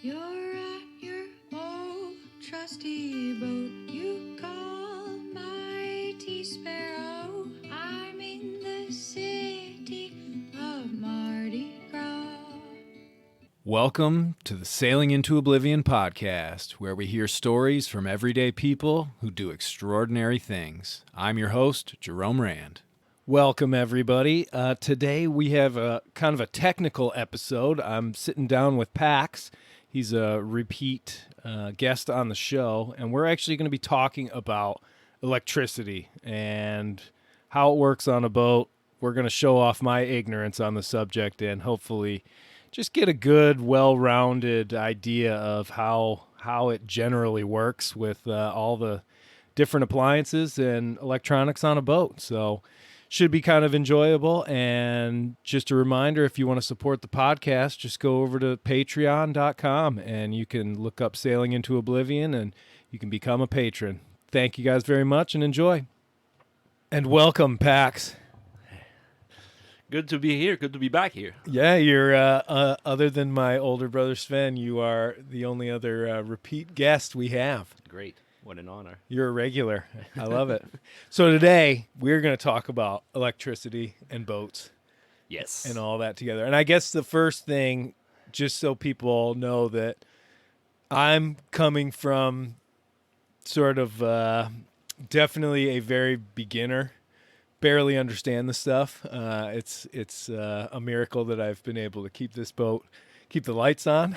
You're at your old trusty boat. You call mighty sparrow. I'm in the city of Mardi Gras. Welcome to the Sailing into Oblivion podcast, where we hear stories from everyday people who do extraordinary things. I'm your host, Jerome Rand. Welcome, everybody. Today we have a kind of a technical episode. I'm sitting down with Pax. He's a repeat guest on the show, and we're actually going to be talking about electricity and how it works on a boat. We're going to show off my ignorance on the subject and hopefully just get a good, well-rounded idea of how it generally works with all the different appliances and electronics on a boat. So should be kind of enjoyable. And just a reminder, if you want to support the podcast, just go over to patreon.com and you can look up Sailing into Oblivion and you can become a patron. Thank you guys very much and enjoy. And welcome, Pax. Good to be here. Good to be back here. Yeah, you're, other than my older brother Sven, you are the only other repeat guest we have. Great. What an honor. You're a regular. I love it. So today, we're going to talk about electricity and boats. Yes. And all that together. And I guess the first thing, just so people know that I'm coming from sort of definitely a very beginner, barely understand the stuff. It's a miracle that I've been able to keep this boat, keep the lights on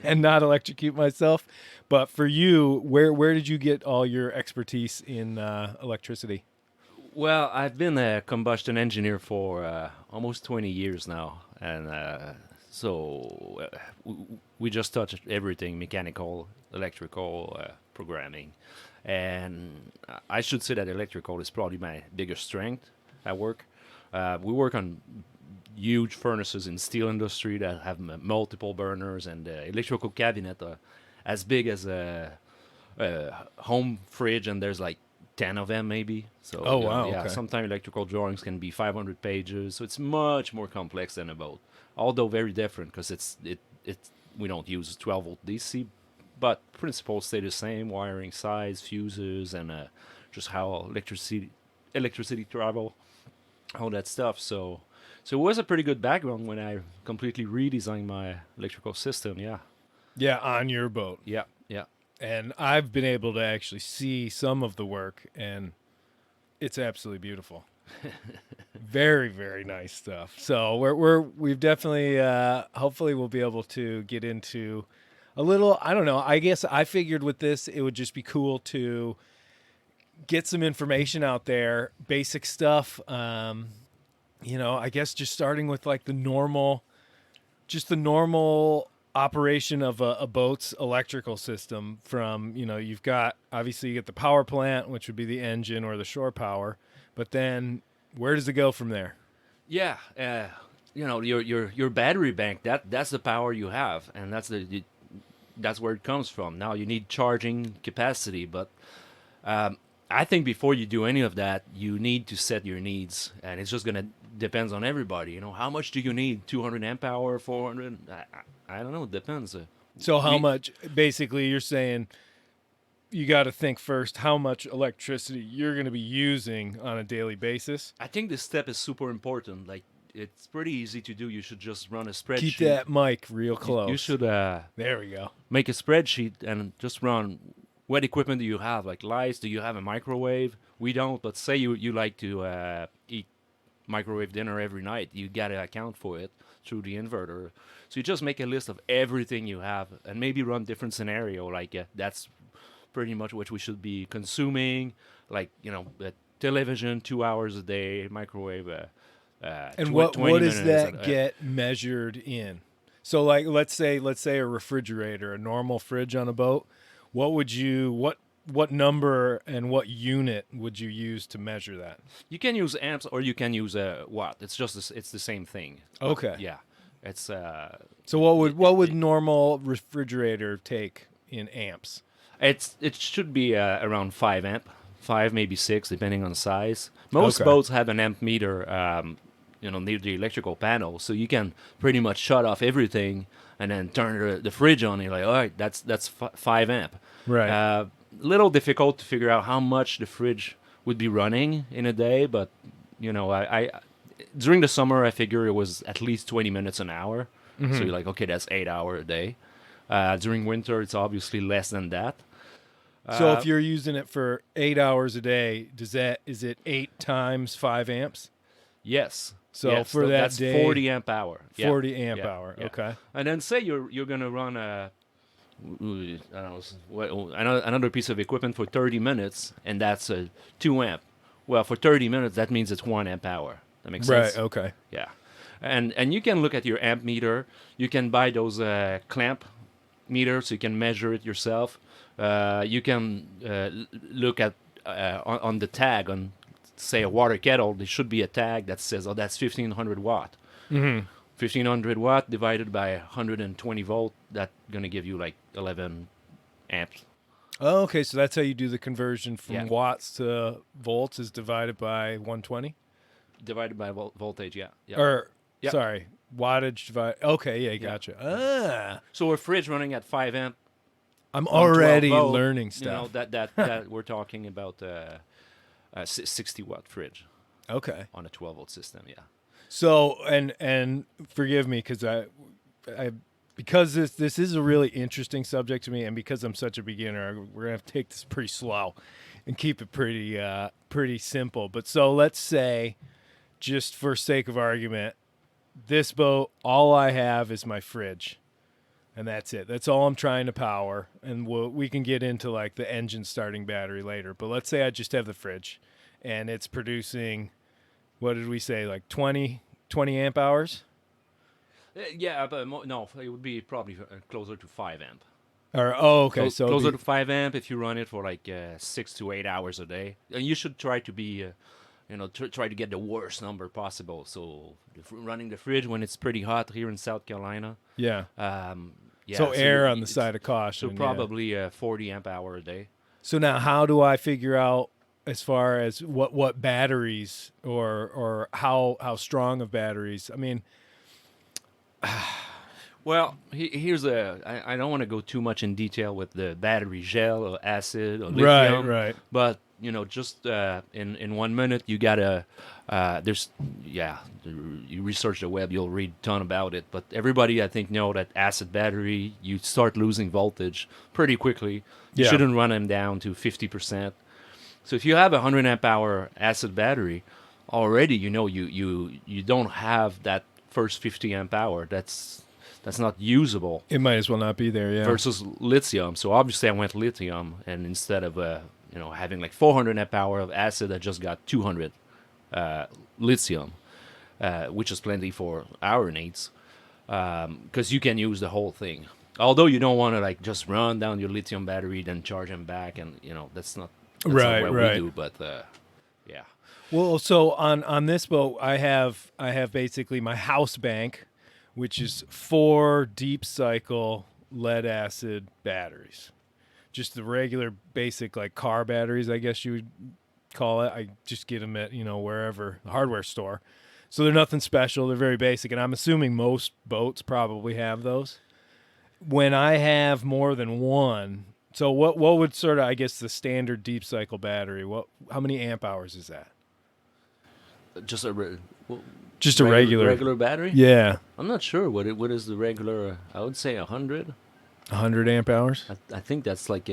and not electrocute myself. But for you, where did you get all your expertise in electricity? Well, I've been a combustion engineer for almost 20 years now. And so we just touch everything, mechanical, electrical, programming. And I should say that electrical is probably my biggest strength at work. We work on huge furnaces in steel industry that have multiple burners and electrical cabinet as big as a home fridge, and there's like 10 of them maybe. So oh wow, yeah. Okay. Sometimes electrical drawings can be 500 pages, so it's much more complex than a boat. Although very different because we don't use 12 volt DC, but principles stay the same: wiring size, fuses, and just how electricity travel, all that stuff. So it was a pretty good background when I completely redesigned my electrical system. Yeah, on your boat. Yeah. And I've been able to actually see some of the work, and it's absolutely beautiful. Very, very nice stuff. So we've definitely, hopefully we'll be able to get into a little, I don't know, I guess I figured with this, it would just be cool to get some information out there, basic stuff. I guess just starting with like the normal operation of a boat's electrical system from, you've got, obviously you get the power plant, which would be the engine or the shore power, but then where does it go from there? Yeah. Your battery bank, that's the power you have, and that's where it comes from. Now you need charging capacity, but I think before you do any of that, you need to set your needs, and it's just gonna depends on everybody. How much do you need? 200 amp hour, 400? I don't know. It depends. So how much? Basically, you're saying you got to think first how much electricity you're going to be using on a daily basis. I think this step is super important. Like, it's pretty easy to do. You should just run a spreadsheet. Keep that mic real close. You should there we go. Make a spreadsheet and just run what equipment do you have, like lights. Do you have a microwave? We don't, but say you like to eat microwave dinner every night. You got to account for it through the inverter. So you just make a list of everything you have and maybe run different scenario. Like that's pretty much what we should be consuming. Like, the television 2 hours a day, microwave and what does that get measured in? So like let's say a refrigerator, a normal fridge on a boat, what number and what unit would you use to measure that? You can use amps or you can use watt. It's the same thing. Okay. Yeah. It's So what would normal refrigerator take in amps? It should be around 5 amp, 5 maybe 6 depending on size. Most Okay. boats have an amp meter near the electrical panel, so you can pretty much shut off everything and then turn the fridge on. And you're like, all right, that's 5 amp. Right. Little difficult to figure out how much the fridge would be running in a day, but I during the summer I figure it was at least 20 minutes an hour. Mm-hmm. So you're like, okay, that's 8 hour a day. During winter, it's obviously less than that. So if you're using it for 8 hours a day, is it 8 times 5 amps? Yes. So yes, for that that's day, 40 amp hour. 40 amp Yeah, hour. yeah. Okay. And then say you're gonna run another piece of equipment for 30 minutes, and that's a 2 amp. Well, for 30 minutes, that means it's 1 amp hour. That makes sense? Right. Okay. Yeah. And you can look at your amp meter. You can buy those clamp meters, so you can measure it yourself. You can look at on the tag on, say, a water kettle. There should be a tag that says, "Oh, that's 1500 watt." Mm-hmm. 1500 watt divided by 120 volt. That's gonna give you like 11 amps. Oh, okay. So that's how you do the conversion from Yeah. watts to volts is divided by 120? Divided by voltage. Yeah. Yeah. Or, Yeah. sorry, wattage divided. Okay. Yeah. Yeah. Gotcha. Ah. So a fridge running at 5 amp. I'm on 12 already volt, learning stuff. That we're talking about a 60 watt fridge Okay. on a 12 volt system. Yeah. So, and forgive me because because this is a really interesting subject to me, and because I'm such a beginner, we're gonna have to take this pretty slow and keep it pretty simple. But so let's say, just for sake of argument, this boat, all I have is my fridge, and that's it. That's all I'm trying to power, and we can get into like the engine starting battery later. But let's say I just have the fridge, and it's producing, what did we say, like 20 amp hours? Yeah, but no, it would be probably closer to 5 amp. Or okay, so closer to 5 amp if you run it for like 6 to 8 hours a day. And you should try to be, try to get the worst number possible. So running the fridge when it's pretty hot here in South Carolina. yeah. Yeah. So err on the it's- side of caution. So yeah. probably 40 amp hour a day. So now, how do I figure out as far as what batteries or how strong of batteries? I mean, Well, here's I don't want to go too much in detail with the battery gel or acid or lithium. right. But just in 1 minute, you gotta you research the web, you'll read a ton about it. But everybody, I think, know that acid battery, you start losing voltage pretty quickly. You Yeah. shouldn't run them down to 50%. So if you have a 100 amp hour acid battery, already you don't have that first 50 amp hour. That's not usable. It might as well not be there. Yeah. Versus lithium. So obviously I went lithium, and instead of having like 400 amp hour of acid, I just got 200 lithium, which is plenty for our needs, because you can use the whole thing. Although you don't want to like just run down your lithium battery then charge them back, and that's not Right, what right. we do. But yeah, Well, so on this boat, I have basically my house bank, which is 4 deep cycle lead acid batteries, just the regular basic like car batteries, I guess you would call it. I just get them at wherever, the hardware store. So they're nothing special. They're very basic, and I'm assuming most boats probably have those. When I have more than one, so what would sort of, I guess, the standard deep cycle battery? How many amp hours is that? just a Just a regular battery. Yeah, I'm not sure what is the regular. I would say 100. 100 amp hours. I think that's like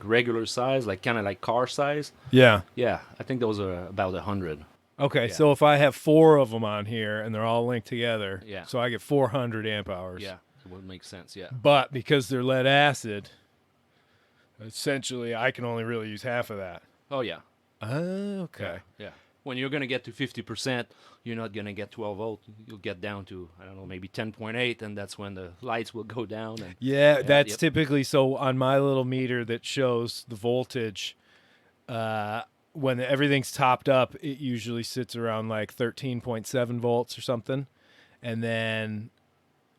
regular size, like kind of like car size. Yeah. Yeah, I think those are about 100. Okay, Yeah. so if I have 4 of them on here and they're all linked together, Yeah. so I get 400 amp hours. Yeah, it would make sense. Yeah. But because they're lead acid, essentially I can only really use half of that. Oh yeah. Okay. Yeah. When you're gonna get to 50%, you're not gonna get 12 volt. You'll get down to, I don't know, maybe 10.8, and that's when the lights will go down. And Yeah, that's yep. typically, so on my little meter that shows the voltage, when everything's topped up, it usually sits around like 13.7 volts or something. And then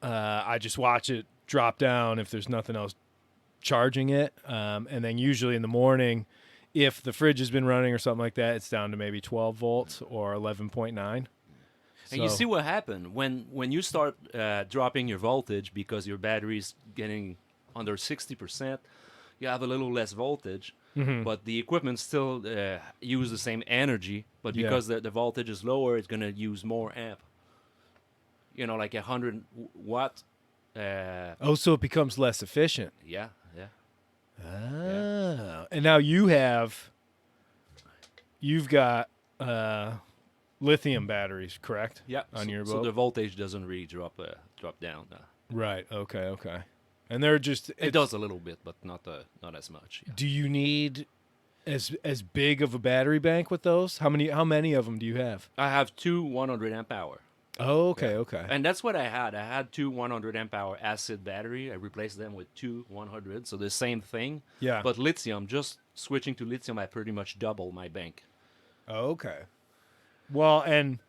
I just watch it drop down if there's nothing else charging it. And then usually in the morning, if the fridge has been running or something like that, it's down to maybe 12 volts or 11.9. And you see what happened when you start dropping your voltage because your battery is getting under 60%. You have a little less voltage, but the equipment still use the same energy. But because the voltage is lower, it's gonna use more amp. You know, like 100 watt. so it becomes less efficient. Yeah. Ah. And now you've got lithium batteries, correct? Yeah. On your boat. So the voltage doesn't really drop down. Right. Okay. And they're just It does a little bit, but not as much. Yeah. Do you need as big of a battery bank with those? How many of them do you have? I have two 100 amp hour. Oh, okay. And that's what I had. I had two 100 amp hour acid battery. I replaced them with two 100, so the same thing. Yeah. But lithium, just switching to lithium, I pretty much double my bank. Okay. Well, and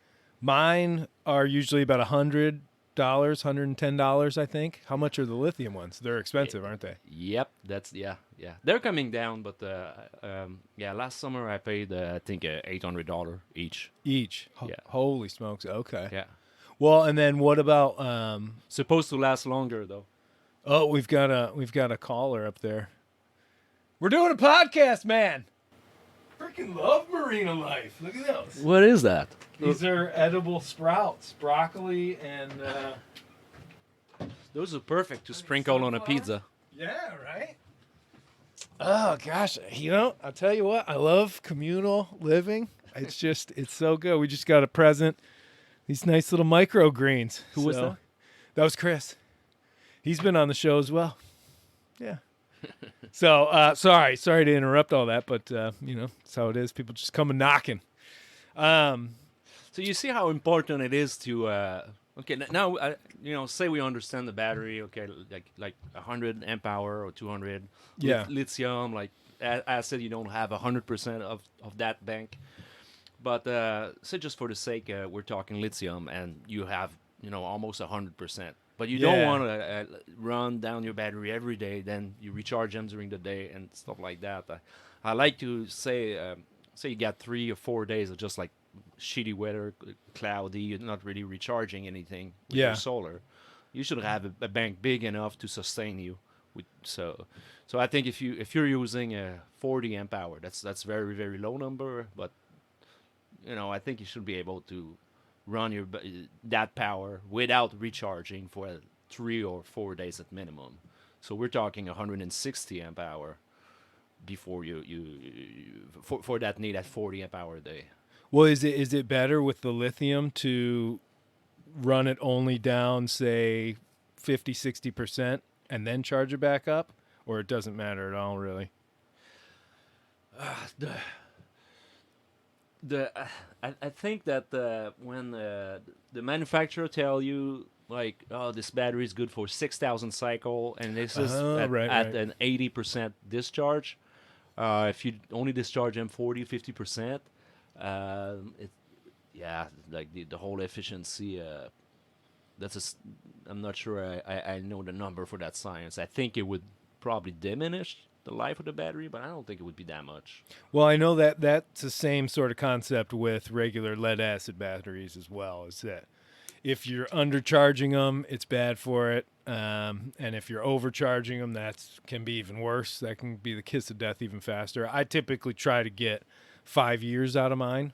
mine are usually about $100, $110, I think. How much are the lithium ones? They're expensive, aren't they? Yep, that's yeah. They're coming down, but last summer I paid I think $800 each. Each. Yeah. Holy smokes. Okay. Yeah. Well, and then what about Supposed to last longer though. Oh, we've got a caller up there. We're doing a podcast, man. Freaking love marina life. Look at those. What is that? These are edible sprouts, broccoli and Those are perfect to sprinkle on a pizza. yeah, right? Oh gosh, I'll tell you what, I love communal living. It's so good. We just got a present. These nice little microgreens. Who was that? That was Chris. He's been on the show as well. Yeah. So sorry to interrupt all that, but that's how it is. People just come and knocking. So you see how important it is to okay now say we understand the battery, okay, like 100 amp hour or 200 lithium, like I said, you don't have 100% of that bank, but say just for the sake we're talking lithium and you have almost 100%, but you don't want to run down your battery every day, then you recharge them during the day and stuff like that. I like to say you got 3 or 4 days of just like shitty weather, cloudy, you're not really recharging anything with your solar. You should have a bank big enough to sustain you. So I think if you're using a 40 amp hour, that's very, very low number, but I think you should be able to run that power without recharging for 3 or 4 days at minimum. So we're talking 160 amp hour before you for that need at 40 amp hour a day. Well, is it better with the lithium to run it only down, say, 50-60% and then charge it back up, or it doesn't matter at all, really? I think that when the manufacturer tell you like, oh, this battery is good for 6,000 cycle, and this is at an 80% discharge. If you only discharge them 40-50%, like the whole efficiency. I'm not sure I know the number for that science. I think it would probably diminish the life of the battery, but I don't think it would be that much. Well, I know that that's the same sort of concept with regular lead acid batteries as well, is that if you're undercharging them, it's bad for it. And if you're overcharging them, that can be even worse. That can be the kiss of death even faster. I typically try to get 5 years out of mine,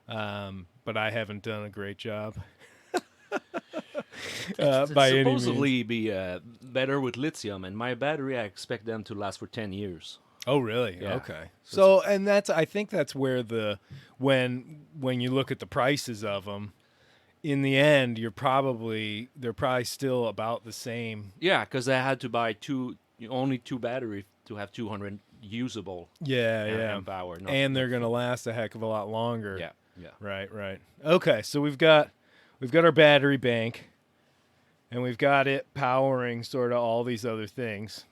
but I haven't done a great job. By any means. Supposedly be better with lithium, and my battery, I expect them to last for 10 years. Oh, really? Yeah. Okay. So, and I think that's where when you look at the prices of them, in the end, they're probably still about the same. Yeah, because I had to buy only two batteries to have 200 usable amp hour. And they're going to last a heck of a lot longer. Yeah. Right. Okay, so we've got our battery bank, and we've got it powering sort of all these other things.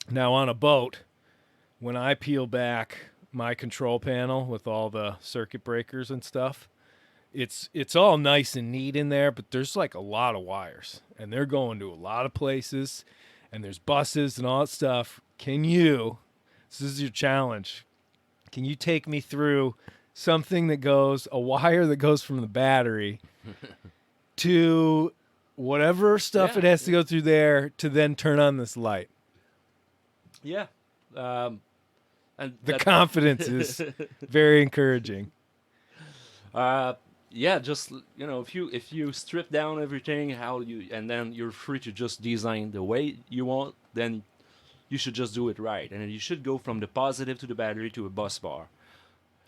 Now on a boat, when I peel back my control panel with all the circuit breakers and stuff, it's all nice and neat in there, but there's like a lot of wires, and they're going to a lot of places, and there's buses and all that stuff. This is your challenge, can you take me through a wire that goes from the battery to whatever stuff it has to go through there to then turn on this light. Yeah. And The confidence is very encouraging. Yeah, just if you strip down everything and then you're free to just design the way you want, then you should just do it right, and then you should go from the positive to the battery to a bus bar.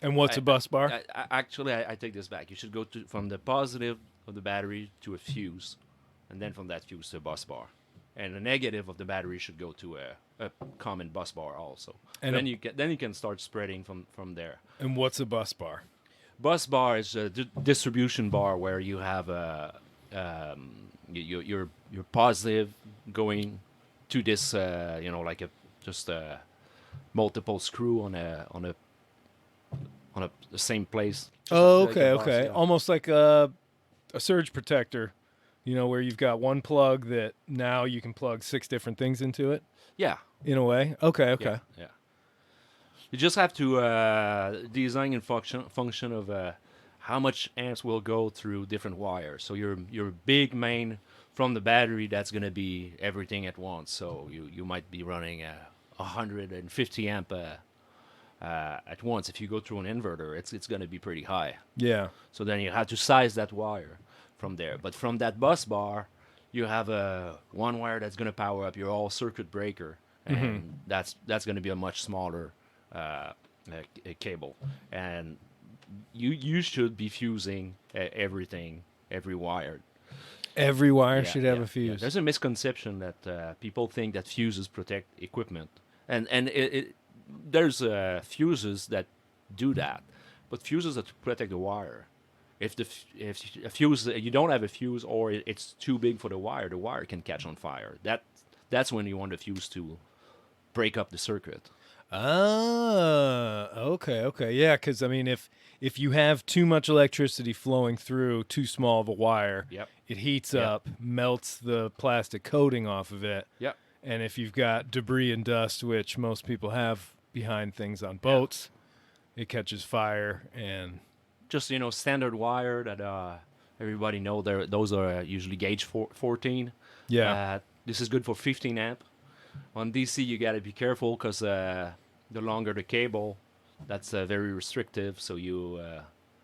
And what's a bus bar? Actually, I take this back. You should go from the positive of the battery to a fuse, and then from that fuse to a bus bar, and the negative of the battery should go to a common bus bar also. And then you can start spreading from there. And what's a bus bar? Bus bar is a distribution bar where you have your positive going to this like a multiple screw on the same place. Oh, Like a bus, okay. yeah. Almost like a surge protector, where you've got one plug that now you can plug 6 different things into it. Yeah. In a way. Okay. Yeah. You just have to design and function of how much amps will go through different wires. So your big main from the battery, that's going to be everything at once. So you might be running 150 amp at once. If you go through an inverter, it's going to be pretty high. Yeah. So then you have to size that wire from there. But from that bus bar, you have one wire that's going to power up your all circuit breaker, and that's going to be a much smaller a cable, and you should be fusing everything, every wire. Every wire should have a fuse. Yeah. There's a misconception that people think that fuses protect equipment, and there's fuses that do that, but fuses that protect the wire. If a fuse, you don't have a fuse, or it's too big for the wire can catch on fire. That's when you want the fuse to break up the circuit. Ah, okay. Yeah, because, I mean, if you have too much electricity flowing through too small of a wire, Yep. it heats up, melts the plastic coating off of it. Yep. And if you've got debris and dust, which most people have behind things on boats, it catches fire. And just standard wire that everybody know. Those are usually gauge 14. yeah. This is good for 15 amp. On DC, you got to be careful because the longer the cable, that's very restrictive. So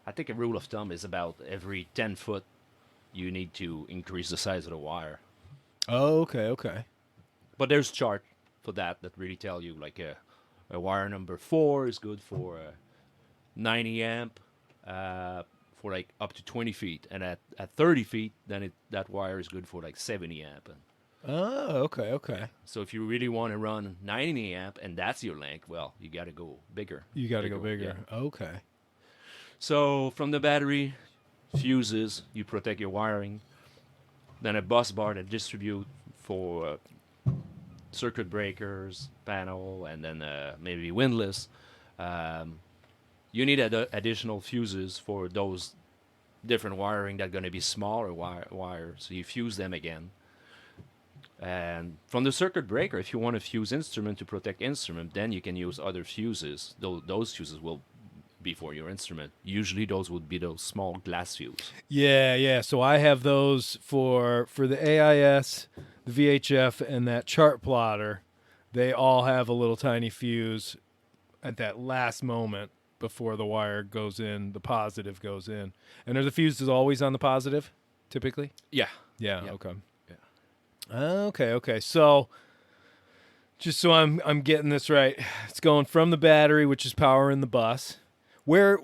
I think a rule of thumb is about every 10 foot, you need to increase the size of the wire. Oh, okay. But there's chart for that really tell you, like a wire number 4 is good for 90 amp for like up to 20 feet. And at 30 feet, then that wire is good for like 70 amp. Oh, okay. So if you really want to run 90 amp and that's your length, well, you got to go bigger. You got to go bigger. Yeah. Okay. So from the battery, fuses, you protect your wiring. Then a bus bar that distribute for circuit breakers, panel, and then maybe windlass. You need additional fuses for those different wiring that are going to be smaller wire. So you fuse them again. And from the circuit breaker, if you want to fuse instrument to protect instrument, then you can use other fuses. Those fuses will be for your instrument. Usually those would be those small glass fuses. Yeah. So I have those for the AIS, the VHF, and that chart plotter. They all have a little tiny fuse at that last moment before the wire goes in, the positive goes in. And are the fuses always on the positive, typically? Yeah. Yeah. Yep. Okay. Yeah. Okay. So, just so I'm getting this right, it's going from the battery, which is powering the bus. Where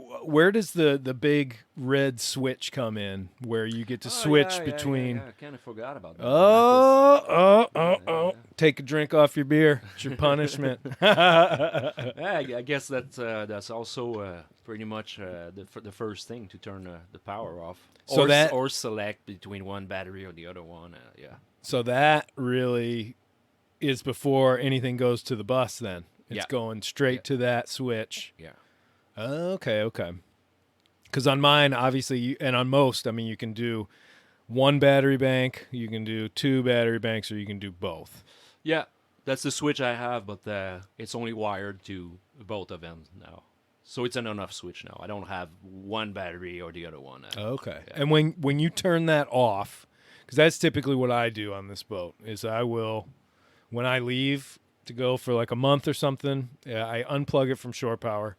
does the big red switch come in, where you get to switch between? Yeah. I kind of forgot about that. Oh! Take a drink off your beer. It's your punishment. Yeah, I guess that's also pretty much the first thing to turn the power off. So or select between one battery or the other one. Yeah. So that really is before anything goes to the bus. Then it's going straight to that switch. Yeah. Okay. Because on mine, obviously, and on most, I mean, you can do one battery bank, you can do 2 battery banks, or you can do both. Yeah, that's the switch I have, but it's only wired to both of them now. So it's an on-off switch now. I don't have one battery or the other one. Okay. Yeah. And when you turn that off, because that's typically what I do on this boat, is I will, when I leave to go for like a month or something, I unplug it from shore power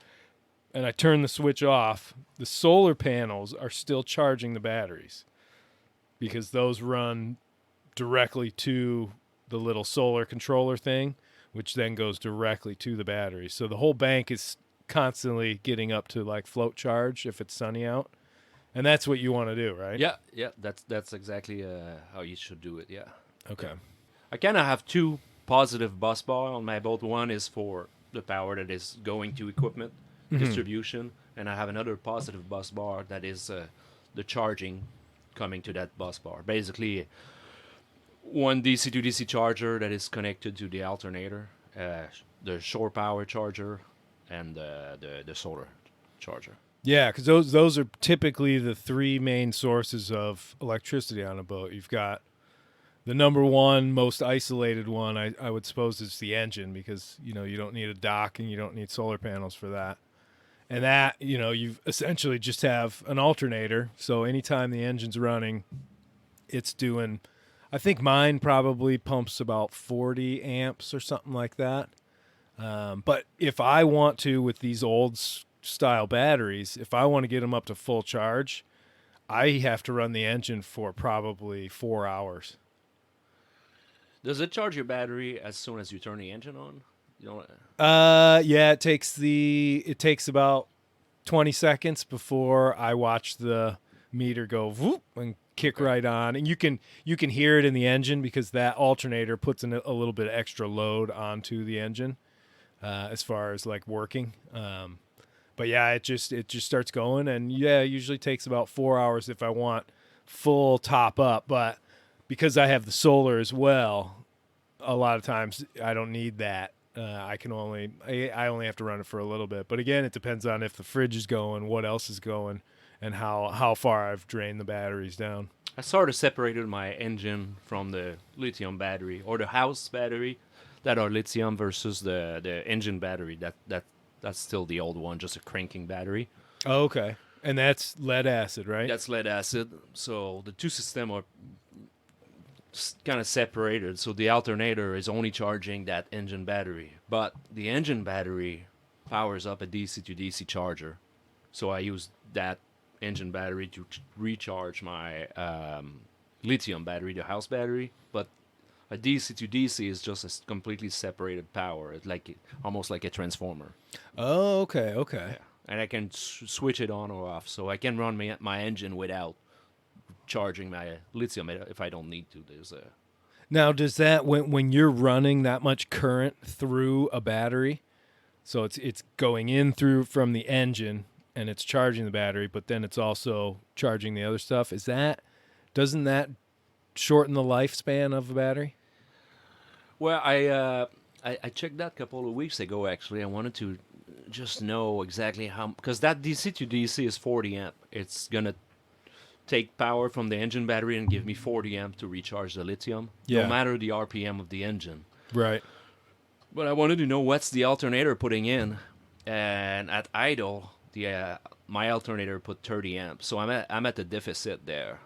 and I turn the switch off. The solar panels are still charging the batteries because those run directly to the little solar controller thing, which then goes directly to the battery. So the whole bank is constantly getting up to like float charge if it's sunny out. And that's what you want to do, right? Yeah, that's exactly how you should do it. Yeah. Okay. I kind of have two positive bus bar on my boat. One is for the power that is going to equipment distribution, and I have another positive bus bar that is the charging coming to that bus bar. Basically, one DC to DC charger that is connected to the alternator, the shore power charger, and the solar charger. Yeah, because those are typically the three main sources of electricity on a boat. You've got the number one, most isolated one, I would suppose, is the engine because, you don't need a dock and you don't need solar panels for that. And that, you essentially just have an alternator. So anytime the engine's running, it's doing, I think mine probably pumps about 40 amps or something like that. But if I want to, with these old style batteries, if I want to get them up to full charge, I have to run the engine for probably 4 hours. Does it charge your battery as soon as you turn the engine on? Yeah, it takes about 20 seconds before I watch the meter go whoop and kick right on, and you can hear it in the engine because that alternator puts in a little bit of extra load onto the engine as far as like working. But yeah, it just starts going, and yeah, it usually takes about 4 hours if I want full top up. But because I have the solar as well, a lot of times I don't need that. I only have to run it for a little bit. But again, it depends on if the fridge is going, what else is going, and how far I've drained the batteries down. I sort of separated my engine from the lithium battery or the house battery that are lithium versus the engine battery. That's still the old one, just a cranking battery. Oh, okay. And that's lead acid, right? That's lead acid. So the two systems are kind of separated. So the alternator is only charging that engine battery, but the engine battery powers up a DC to DC charger. So I use that engine battery to recharge my lithium battery, the house battery. But a DC to DC is just a completely separated power. It's like almost like a transformer. Oh, okay. Yeah. And I can switch it on or off, so I can run my engine without charging my lithium if I don't need to. Now, does that when you're running that much current through a battery, so it's going in through from the engine and it's charging the battery, but then it's also charging the other stuff? Doesn't that shorten the lifespan of a battery? Well, I checked that a couple of weeks ago. Actually, I wanted to just know exactly how, because that DC to DC is 40 amp. It's gonna take power from the engine battery and give me 40 amp to recharge the lithium, no matter the RPM of the engine. Right. But I wanted to know what's the alternator putting in, and at idle, my alternator put 30 amps, so I'm at the deficit there.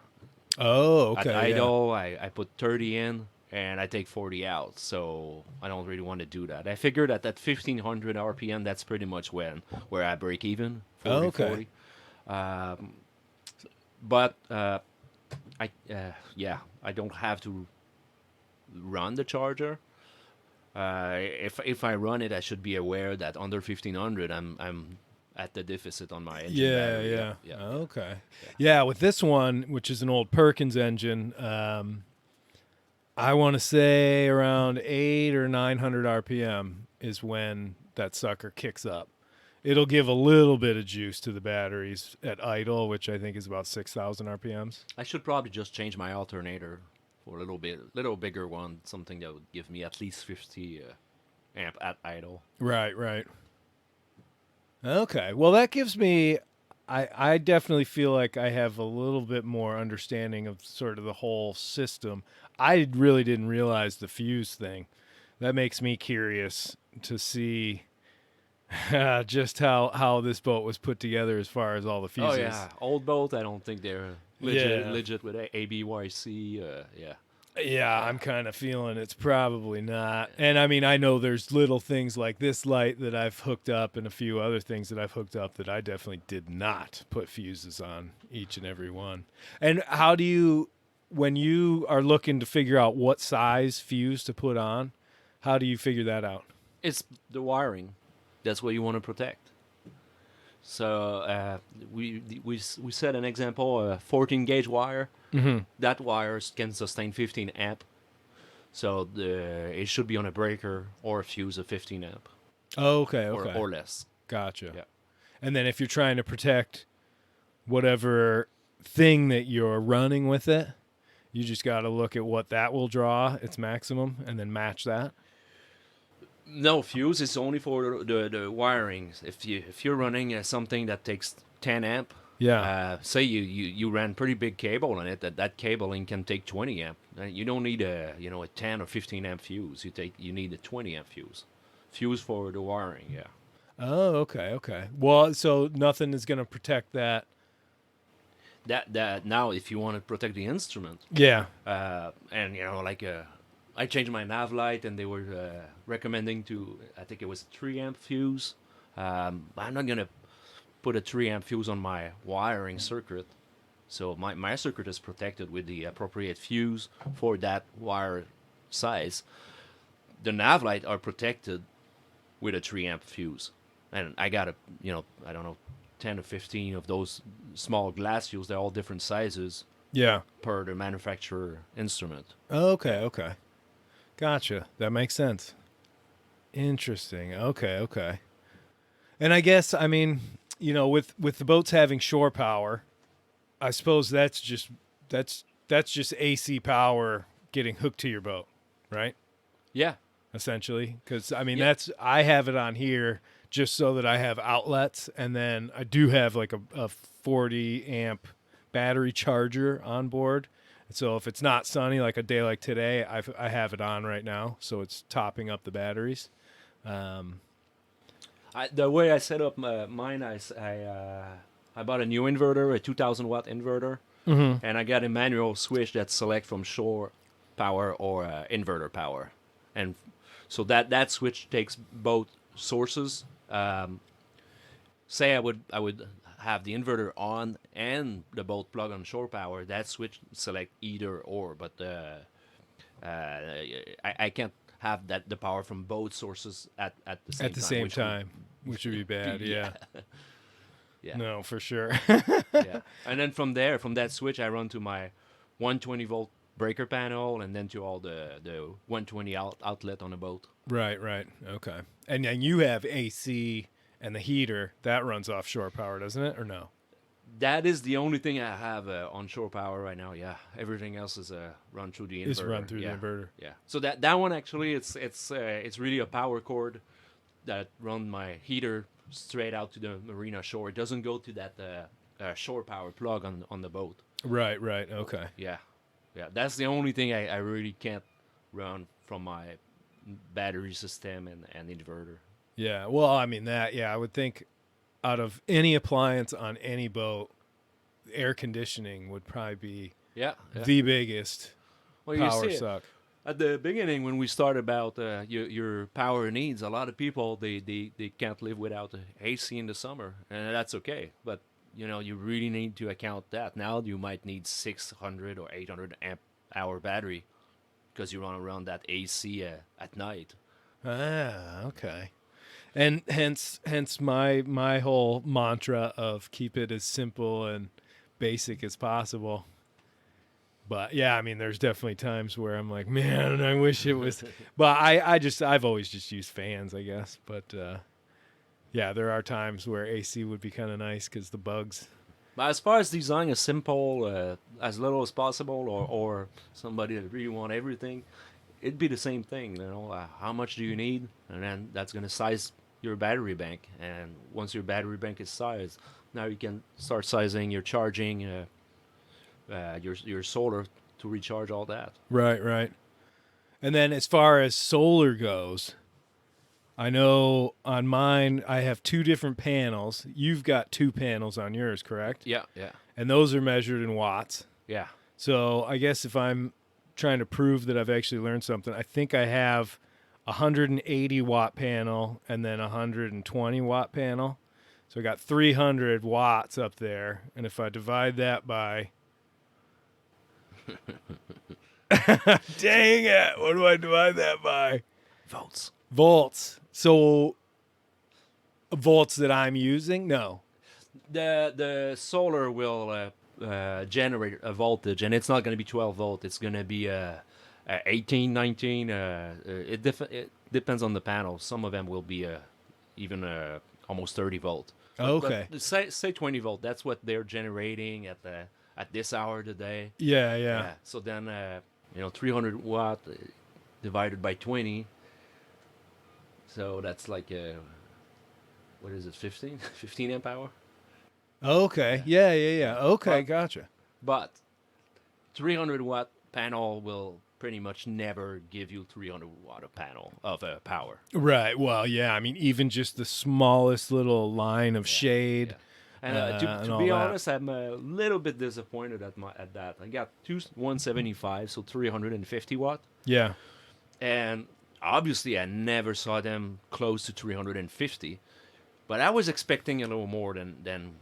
Oh, okay. At idle, I put 30 in, and I take 40 out, so I don't really want to do that. I figured at 1500 RPM, that's pretty much where I break even. 40. But I don't have to run the charger. If I run it, I should be aware that under 1500, I'm at the deficit on my engine battery. Yeah. Okay. Yeah, with this one, which is an old Perkins engine, I want to say around 800 or 900 RPM is when that sucker kicks up. It'll give a little bit of juice to the batteries at idle, which I think is about 6,000 RPMs. I should probably just change my alternator for a little bigger one, something that would give me at least 50 amp at idle. Right. Okay. Well, that gives me, I definitely feel like I have a little bit more understanding of sort of the whole system. I really didn't realize the fuse thing. That makes me curious to see just how this boat was put together as far as all the Oh fuses. yeah, old boat. I don't think they're Yeah. legit with ABYC. Yeah. Yeah, I'm kind of feeling it's probably not. And I mean, I know there's little things like this light that I've hooked up and a few other things that I've hooked up that I definitely did not put fuses on each and every one. And how do you, when you are looking to figure out what size fuse to put on, how do you figure that out? It's the wiring. That's what you want to protect. So we set an example, a 14 gauge wire. Mm-hmm. That wire can sustain 15 amp. So it should be on a breaker or a fuse of 15 amp Oh, okay. or less. Gotcha. Yeah. And then if you're trying to protect whatever thing that you're running with it, you just got to look at what that will draw its maximum and then match that. No, fuse is only for the wiring. If you're running something that takes 10 amp, say you ran pretty big cable on it, that cabling can take 20 amp. You don't need a 10 or 15 amp fuse. You need a 20 amp fuse for the wiring. Yeah. Oh, okay. Well, so nothing is going to protect that. That now, if you want to protect the instrument, Yeah. and I changed my nav light, and they were recommending I think it was 3 amp fuse. I'm not gonna put a 3 amp fuse on my wiring circuit, so my circuit is protected with the appropriate fuse for that wire size. The nav light are protected with a 3 amp fuse, and I got I don't know, 10 or 15 of those small glass fuses. They're all different sizes Yeah. per the manufacturer instrument. Okay. Gotcha. That makes sense. Interesting. Okay. And I guess, I mean, with the boats having shore power, I suppose that's just AC power getting hooked to your boat, right? Yeah. Essentially, because I mean Yeah. I have it on here just so that I have outlets, and then I do have like a 40 amp battery charger on board. So if it's not sunny, like a day like today, I have it on right now, so it's topping up the batteries. The way I set up mine, I bought a new inverter, a 2,000 watt inverter, and I got a manual switch that select from shore power or inverter power, and so that switch takes both sources. Say I would have the inverter on and the boat plug on shore power. That switch select either or, but I can't have the power from both sources at the same time. At the same time, which would be bad. Yeah. Yeah. No, for sure. Yeah. And then from that switch, I run to my 120 volt breaker panel, and then to all the 120 outlet on the boat. Right. Okay. And you have AC and the heater that runs off shore power, doesn't it, or no? That is the only thing I have on shore power right now. Yeah, everything else is run through the inverter. It's run through the inverter. Yeah. So that one actually, it's really a power cord that run my heater straight out to the marina shore. It doesn't go to that shore power plug on the boat. Right. Okay. Yeah. That's the only thing I really can't run from my battery system and inverter. Yeah. Well, I mean I would think out of any appliance on any boat, air conditioning would probably be the biggest power suck. At the beginning, when we started about your power needs, a lot of people they can't live without AC in the summer, and that's okay. But you really need to account that. Now you might need 600 or 800 amp hour battery because you run around that AC at night. Ah, okay. And hence my whole mantra of keep it as simple and basic as possible. But yeah, I mean, there's definitely times where I'm like, man, I wish it was. But I've always just used fans, I guess. But yeah, there are times where AC would be kind of nice because the bugs. But as far as designing a simple, as little as possible, or somebody that really want everything, it'd be the same thing. How much do you need, and then that's gonna size your battery bank. And once your battery bank is sized, now you can start sizing your charging. Your solar to recharge all that. Right. And then as far as solar goes, I know on mine, I have 2 different panels. You've got 2 panels on yours, correct? Yeah, yeah, And those are measured in watts. yeah. So I guess if I'm trying to prove that I've actually learned something, I think I have a 180 watt panel and then a 120 watt panel. So I got 300 watts up there. And if I divide that by... Dang it. What do I divide that by? Volts. Volts. So volts that I'm using? No. The solar will generate a voltage, and it's not going to be 12 volt. It's going to be 18, 19. It depends on the panel. Some of them will be even almost 30 volt. Okay. But say 20 volt. That's what they're generating at this hour today. Yeah. So then 300 watt divided by 20. So that's like what is it? 15 amp hour. Okay. Yeah. Okay, gotcha. But 300 watt panel will pretty much never give you 300 watt of panel of power. Right. Well, yeah. I mean, even just the smallest little line of shade. And and to all be that. honest, I'm a little bit disappointed at that. I got 175, so 350 watt, Yeah. and obviously I never saw them close to 350. But I was expecting a little more than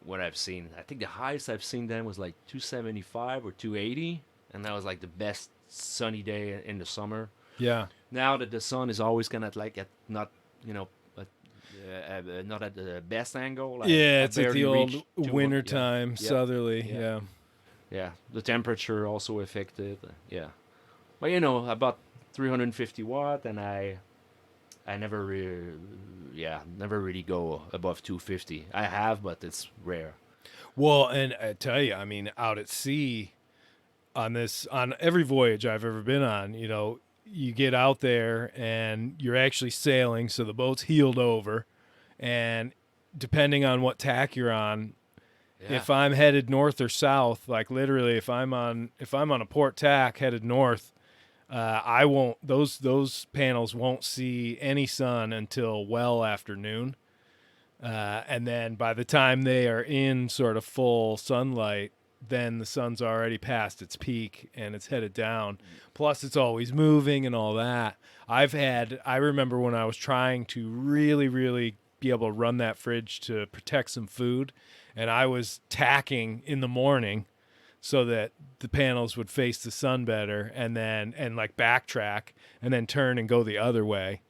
what I've seen. I think the highest I've seen them was like 275 or 280, and that was like the best sunny day in the summer. Yeah. Now that the sun is always kind of like not at the best angle. Yeah, I it's at barely the old reached 200, wintertime, yeah. southerly. Yeah. Yeah. Yeah, the temperature also affected. Yeah, but about 350 watt, and I never never really go above 250. I have, but it's rare. Well, and I tell you, I mean, out at sea on every voyage I've ever been on, you get out there and you're actually sailing, so the boat's heeled over, and depending on what tack you're on, Yeah. if I'm headed north or south, like literally, if I'm on a port tack headed north, I won't. Those panels won't see any sun until well after noon, and then by the time they are in sort of full sunlight, then the sun's already past its peak and it's headed down. Plus, it's always moving and all that. I remember when I was trying to really, really be able to run that fridge to protect some food, and I was tacking in the morning so that the panels would face the sun better, and like backtrack and then turn and go the other way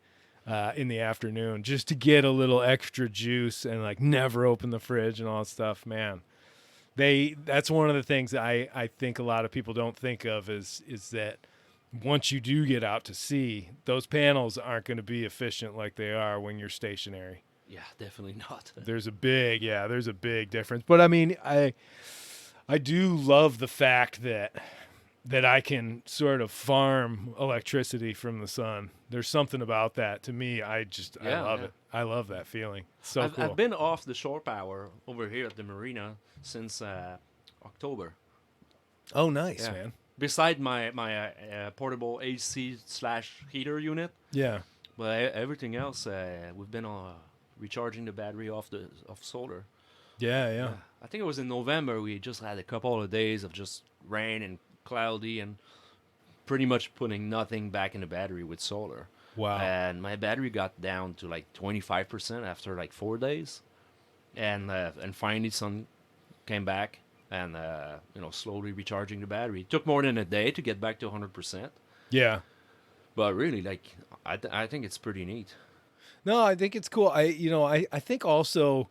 in the afternoon just to get a little extra juice, and like never open the fridge and all that stuff, man. That's one of the things that I think a lot of people don't think of is that once you do get out to sea, those panels aren't going to be efficient like they are when you're stationary. Yeah, definitely not. There's a big difference. But I mean, I do love the fact that I can sort of farm electricity from the sun. There's something about that to me. I love it. I love that feeling. It's so cool. I've been off the shore power over here at the marina since October. Oh, nice, Yeah. man. Beside my portable AC/heater unit, Yeah. but everything else we've been recharging the battery off solar. Yeah. I think it was in November. We just had a couple of days of just rain and cloudy, and pretty much putting nothing back in the battery with solar. Wow. And my battery got down to like 25% after like 4 days, and finally sun came back, and slowly recharging the battery. It took more than a day to get back to 100%, Yeah. but really, like I think it's pretty neat. No, I think it's cool. I think also,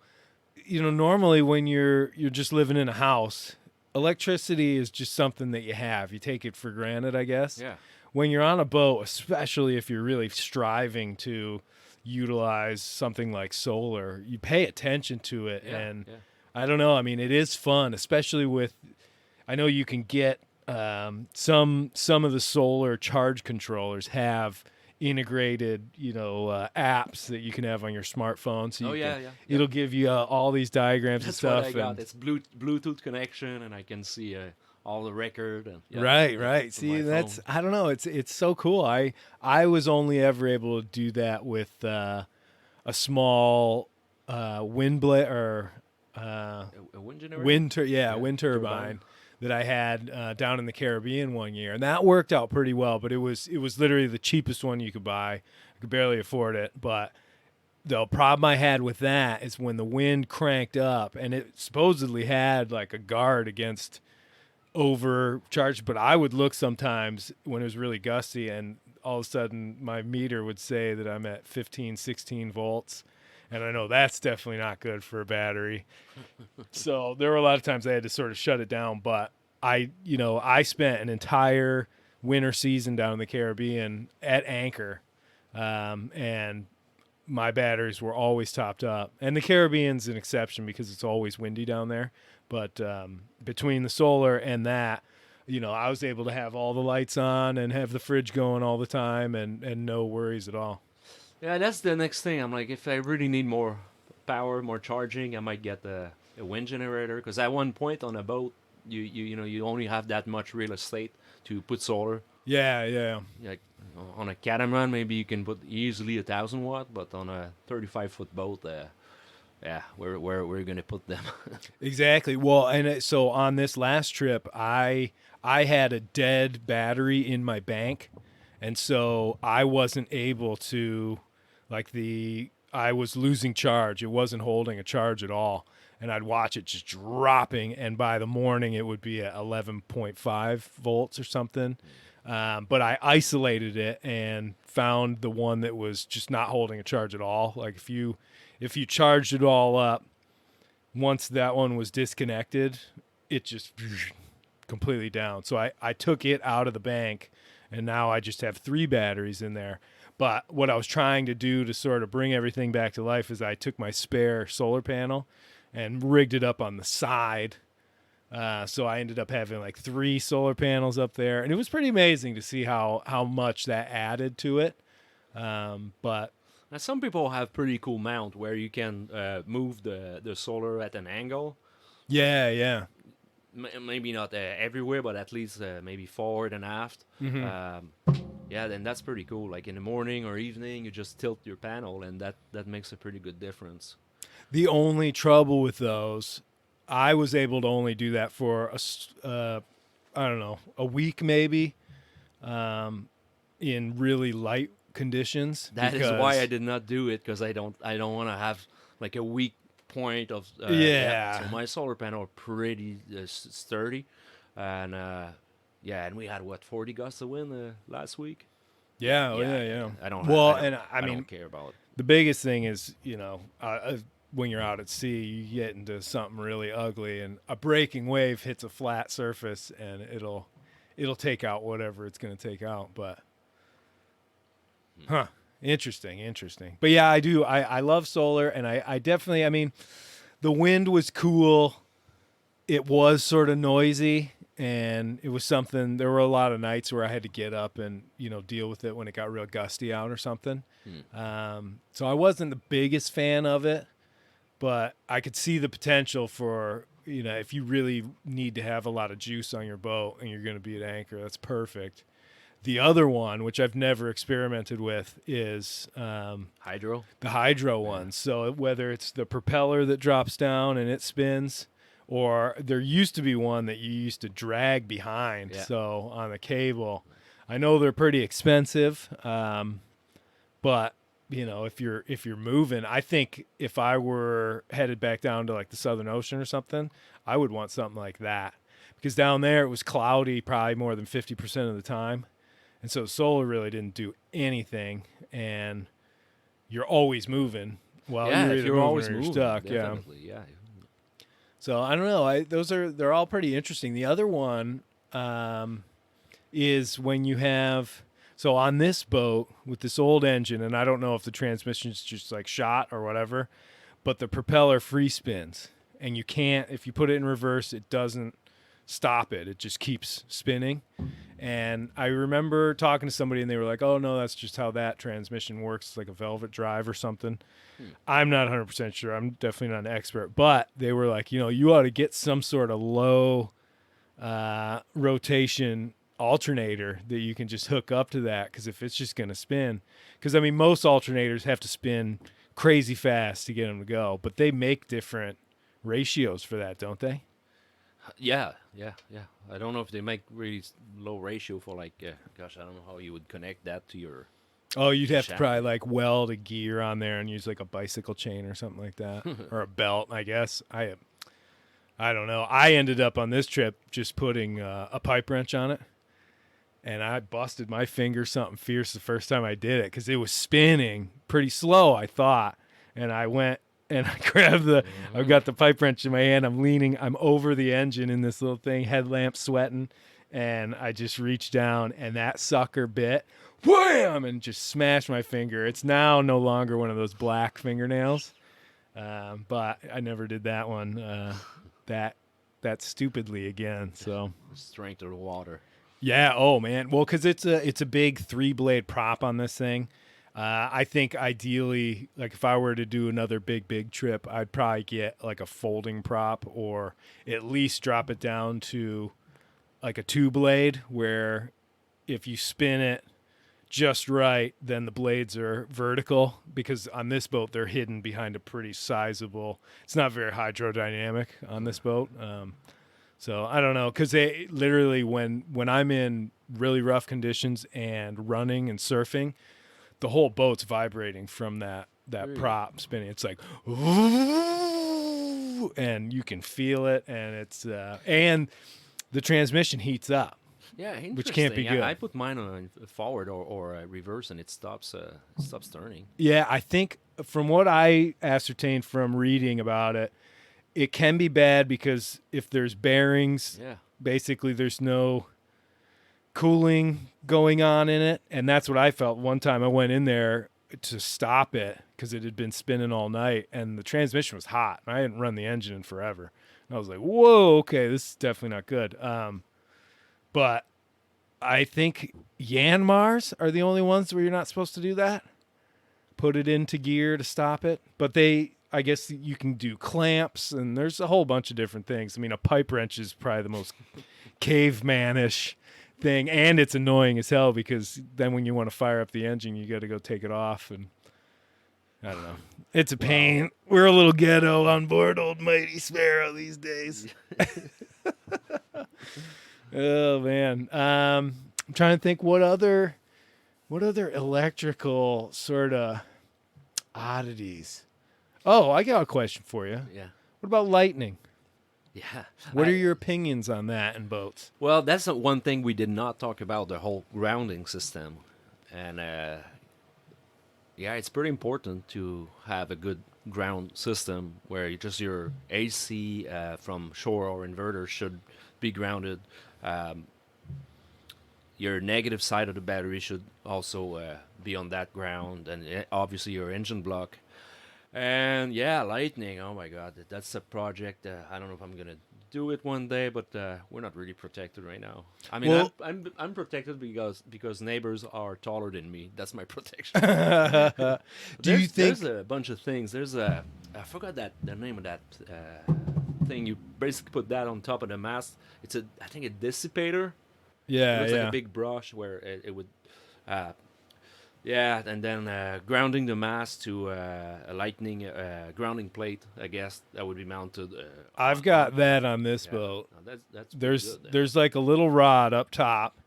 normally when you're just living in a house, electricity is just something that you have. You take it for granted, I guess. Yeah. When you're on a boat, especially if you're really striving to utilize something like solar, you pay attention to it. Yeah, And yeah. I don't know. I mean, it is fun, especially I know you can get some of the solar charge controllers have integrated, apps that you can have on your smartphone. So it'll give you all these diagrams That's and what stuff. I got. And It's Bluetooth connection, and I can see all the record and Right. See, that's I don't know. It's so cool. I was only ever able to do that with a small wind blade or a wind generator. wind turbine that I had down in the Caribbean one year, and that worked out pretty well. But it was literally the cheapest one you could buy. I could barely afford it, but the problem I had with that is when the wind cranked up, and it supposedly had like a guard against overcharged, but I would look sometimes when it was really gusty, and all of a sudden my meter would say that I'm at 15, 16 volts. And I know that's definitely not good for a battery. So there were a lot of times I had to sort of shut it down. But I spent an entire winter season down in the Caribbean at anchor, and my batteries were always topped up. And the Caribbean's an exception because it's always windy down there. But between the solar and that, I was able to have all the lights on and have the fridge going all the time and no worries at all. Yeah, that's the next thing. I'm like, if I really need more power, more charging, I might get a wind generator. Because at one point on a boat, you only have that much real estate to put solar. Yeah. Like on a catamaran, maybe you can put easily 1,000 watt, but on a 35-foot boat, where we're gonna put them? Exactly. Well, and so on this last trip, I had a dead battery in my bank, and so I wasn't able to, I was losing charge. It wasn't holding a charge at all, and I'd watch it just dropping, and by the morning it would be at 11.5 volts or something. But I isolated it and found the one that was just not holding a charge at all. Like if you charged it all up, once that one was disconnected, it just completely down. So I took it out of the bank, and now I just have 3 batteries in there. But what I was trying to do to sort of bring everything back to life is I took my spare solar panel and rigged it up on the side. So I ended up having like 3 solar panels up there, and it was pretty amazing to see how much that added to it. But now some people have pretty cool mount where you can move the solar at an angle. Yeah. Maybe not everywhere, but at least maybe forward and aft. Mm-hmm. Then that's pretty cool. Like in the morning or evening, you just tilt your panel, and that makes a pretty good difference. The only trouble with those, I was able to only do that for a week maybe, in really light conditions. That is why I did not do it, because I don't want to have like a weak point of So my solar panel are pretty sturdy, and and we had 40 gusts of wind last week. Yeah. I don't. I don't care about it. The biggest thing is when you're out at sea, you get into something really ugly, and a breaking wave hits a flat surface, and it'll take out whatever it's going to take out. But interesting. But yeah, I do. I love solar, and I definitely. I mean, the wind was cool. It was sort of noisy, and it was something. There were a lot of nights where I had to get up and deal with it when it got real gusty out or something. So I wasn't the biggest fan of it. But I could see the potential for, if you really need to have a lot of juice on your boat and you're going to be at anchor, that's perfect. The other one, which I've never experimented with, is hydro. The hydro one. So whether it's the propeller that drops down and it spins, or there used to be one that you used to drag behind, so on the cable. I know they're pretty expensive, but if you're moving, I think if I were headed back down to like the Southern Ocean or something, I would want something like that, because down there it was cloudy probably more than 50% of the time, and so solar really didn't do anything, and you're always moving. Well, you're always moving, stuck. Yeah. So I don't know. They're all pretty interesting. The other one is when you have. So on this boat with this old engine, and I don't know if the transmission's just like shot or whatever, but the propeller free spins, and you can't, if you put it in reverse, it doesn't stop it. It just keeps spinning. And I remember talking to somebody, and they were like, oh, no, that's just how that transmission works. It's like a velvet drive or something. I'm not 100% sure. I'm definitely not an expert. But they were like, you ought to get some sort of low rotation alternator that you can just hook up to that, because if it's just going to spin, because I mean most alternators have to spin crazy fast to get them to go, but they make different ratios for that, don't they? Yeah. I don't know if they make really low ratio for like, gosh, I don't know how you would connect that to your. Oh, you'd have to Shaft. probably like weld a gear on there and use like a bicycle chain or something like that, or a belt, I guess. I don't know. I ended up on this trip just putting a pipe wrench on it, and I busted my finger something fierce the first time I did it because it was spinning pretty slow, I thought. And I went and I grabbed I've got the pipe wrench in my hand. I'm over the engine in this little thing, headlamp sweating, and I just reached down and that sucker bit, wham, and just smashed my finger. It's now no longer one of those black fingernails, but I never did that one. That stupidly again. So Strength of the water. yeah. Oh man. Well, because it's a big 3-blade prop on this thing. I think ideally, like if I were to do another big trip, I'd probably get like a folding prop, or at least drop it down to like a 2-blade, where if you spin it just right, then the blades are vertical, because on this boat they're hidden behind a pretty sizable. It's not very hydrodynamic on this boat, so I don't know, because they literally when I'm in really rough conditions and running and surfing, the whole boat's vibrating from that prop spinning. It's like, ooh, and you can feel it, and it's and the transmission heats up. Yeah, interesting. Which can't be good. I put mine on forward or reverse, and it stops turning. Yeah, I think from what I ascertained from reading about it, it can be bad because if there's bearings, basically there's no cooling going on in it, and that's what I felt one time. I went in there to stop it because it had been spinning all night, and the transmission was hot. I hadn't run the engine in forever. And I was like, whoa, okay, this is definitely not good. But I think Yanmars are the only ones where you're not supposed to do that. Put it into gear to stop it. But I guess you can do clamps, and there's a whole bunch of different things. I mean, a pipe wrench is probably the most cavemanish thing, and it's annoying as hell, because then when you want to fire up the engine, you got to go take it off, and I don't know. It's a pain. We're a little ghetto on board Old Mighty Sparrow these days. Oh man, I'm trying to think what other electrical sort of oddities. Oh, I got a question for you. Yeah. What about lightning? Yeah. What are your opinions on that in boats? Well, that's the one thing we did not talk about, the whole grounding system. And it's pretty important to have a good ground system where your AC from shore or inverter should be grounded. Your negative side of the battery should also be on that ground, and obviously your engine block. And lightning, oh my god, that's a project. I don't know if I'm gonna do it one day, but we're not really protected right now. I mean, Well, I'm protected because neighbors are taller than me. That's my protection. Do you think there's a bunch of things? I forgot the name of that thing. You basically put that on top of the mast. It's I think a dissipator. Yeah, It looks yeah. like a big brush where it would, and then grounding the mast to a lightning grounding plate. I guess that would be mounted. I've got that on this boat. No, that's There's like a little rod up top,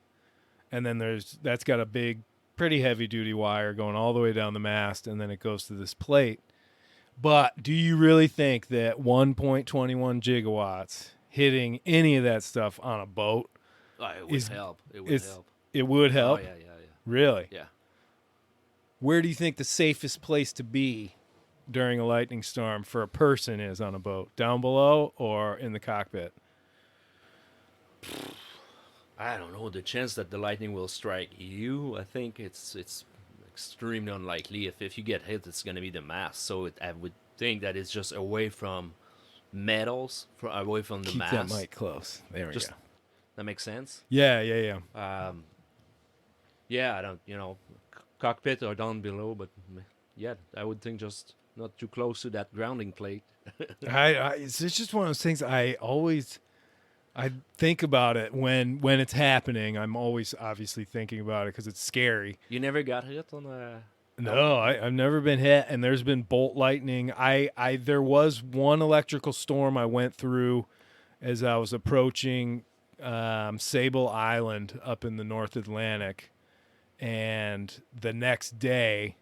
and then that's got a big, pretty heavy duty wire going all the way down the mast, and then it goes to this plate. But do you really think that 1.21 gigawatts hitting any of that stuff on a boat? It would help. It would help. It would help? Oh yeah. Really? Yeah. Where do you think the safest place to be during a lightning storm for a person is on a boat? Down below or in the cockpit? I don't know. The chance that the lightning will strike you, I think it's extremely unlikely. If you get hit, it's going to be the mast. So I would think that it's just away from metals, away from the Keep mast. that mic close. There we go. That makes sense. Yeah. I don't, cockpit or down below, but I would think just not too close to that grounding plate. It's just one of those things I I think about it when it's happening. I'm always obviously thinking about it because it's scary. You never got hit on a... No, I've never been hit, and there's been bolt lightning. There was one electrical storm I went through as I was approaching Sable Island up in the North Atlantic, and the next day,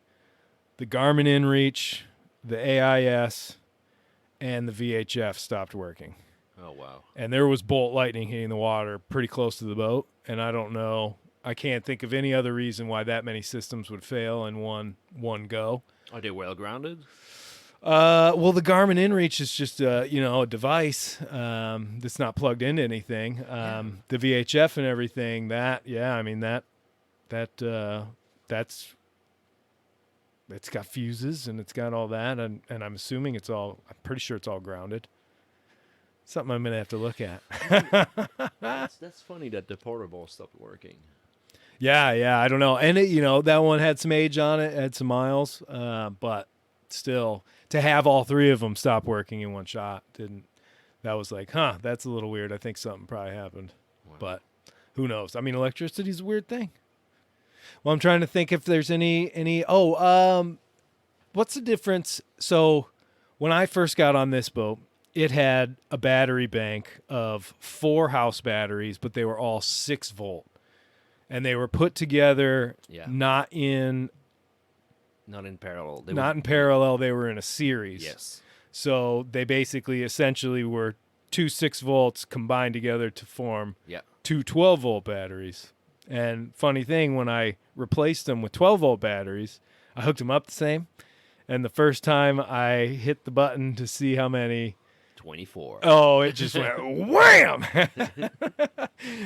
the Garmin InReach, the AIS, and the VHF stopped working. Oh, wow. And there was bolt lightning hitting the water pretty close to the boat, and I don't know. I can't think of any other reason why that many systems would fail in one go. Are they well grounded? Well, the Garmin InReach is just a device that's not plugged into anything. The VHF and everything that's it's got fuses and it's got all that, and I'm assuming I'm pretty sure it's all grounded. Something I'm gonna have to look at. That's funny that the portable stopped working. Yeah, I don't know. And that one had some age on it, had some miles, but still, to have all three of them stop working in one shot that was like, that's a little weird. I think something probably happened. Wow. But who knows? I mean, electricity's a weird thing. Well, I'm trying to think if there's what's the difference? So when I first got on this boat, it had a battery bank of 4 house batteries, but they were all 6 volt. And they were put together not in parallel. They were in a series. Yes. So they essentially were 2 6 volts combined together to form 2 12 volt batteries. And funny thing, when I replaced them with 12 volt batteries, I hooked them up the same. And the first time I hit the button to see how many... 24. Oh, it just went wham!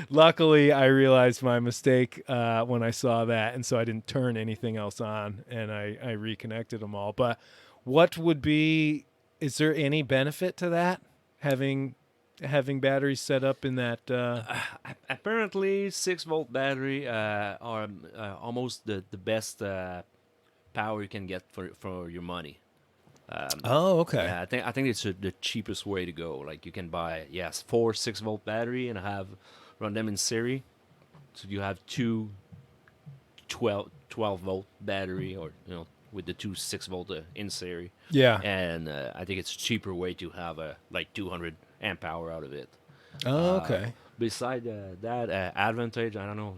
Luckily, I realized my mistake when I saw that, and so I didn't turn anything else on, and I reconnected them all. But is there any benefit to that, having batteries set up in that? Apparently, 6 volt battery are almost the best power you can get for your money. Okay. Yeah, I think it's the cheapest way to go. Like you can buy 4 6 volt battery and run them in series. So you have 2 12 volt battery, or with the 2 6 volt in series. Yeah. And I think it's a cheaper way to have 200 amp hour out of it. Oh, okay. Beside that advantage, I don't know.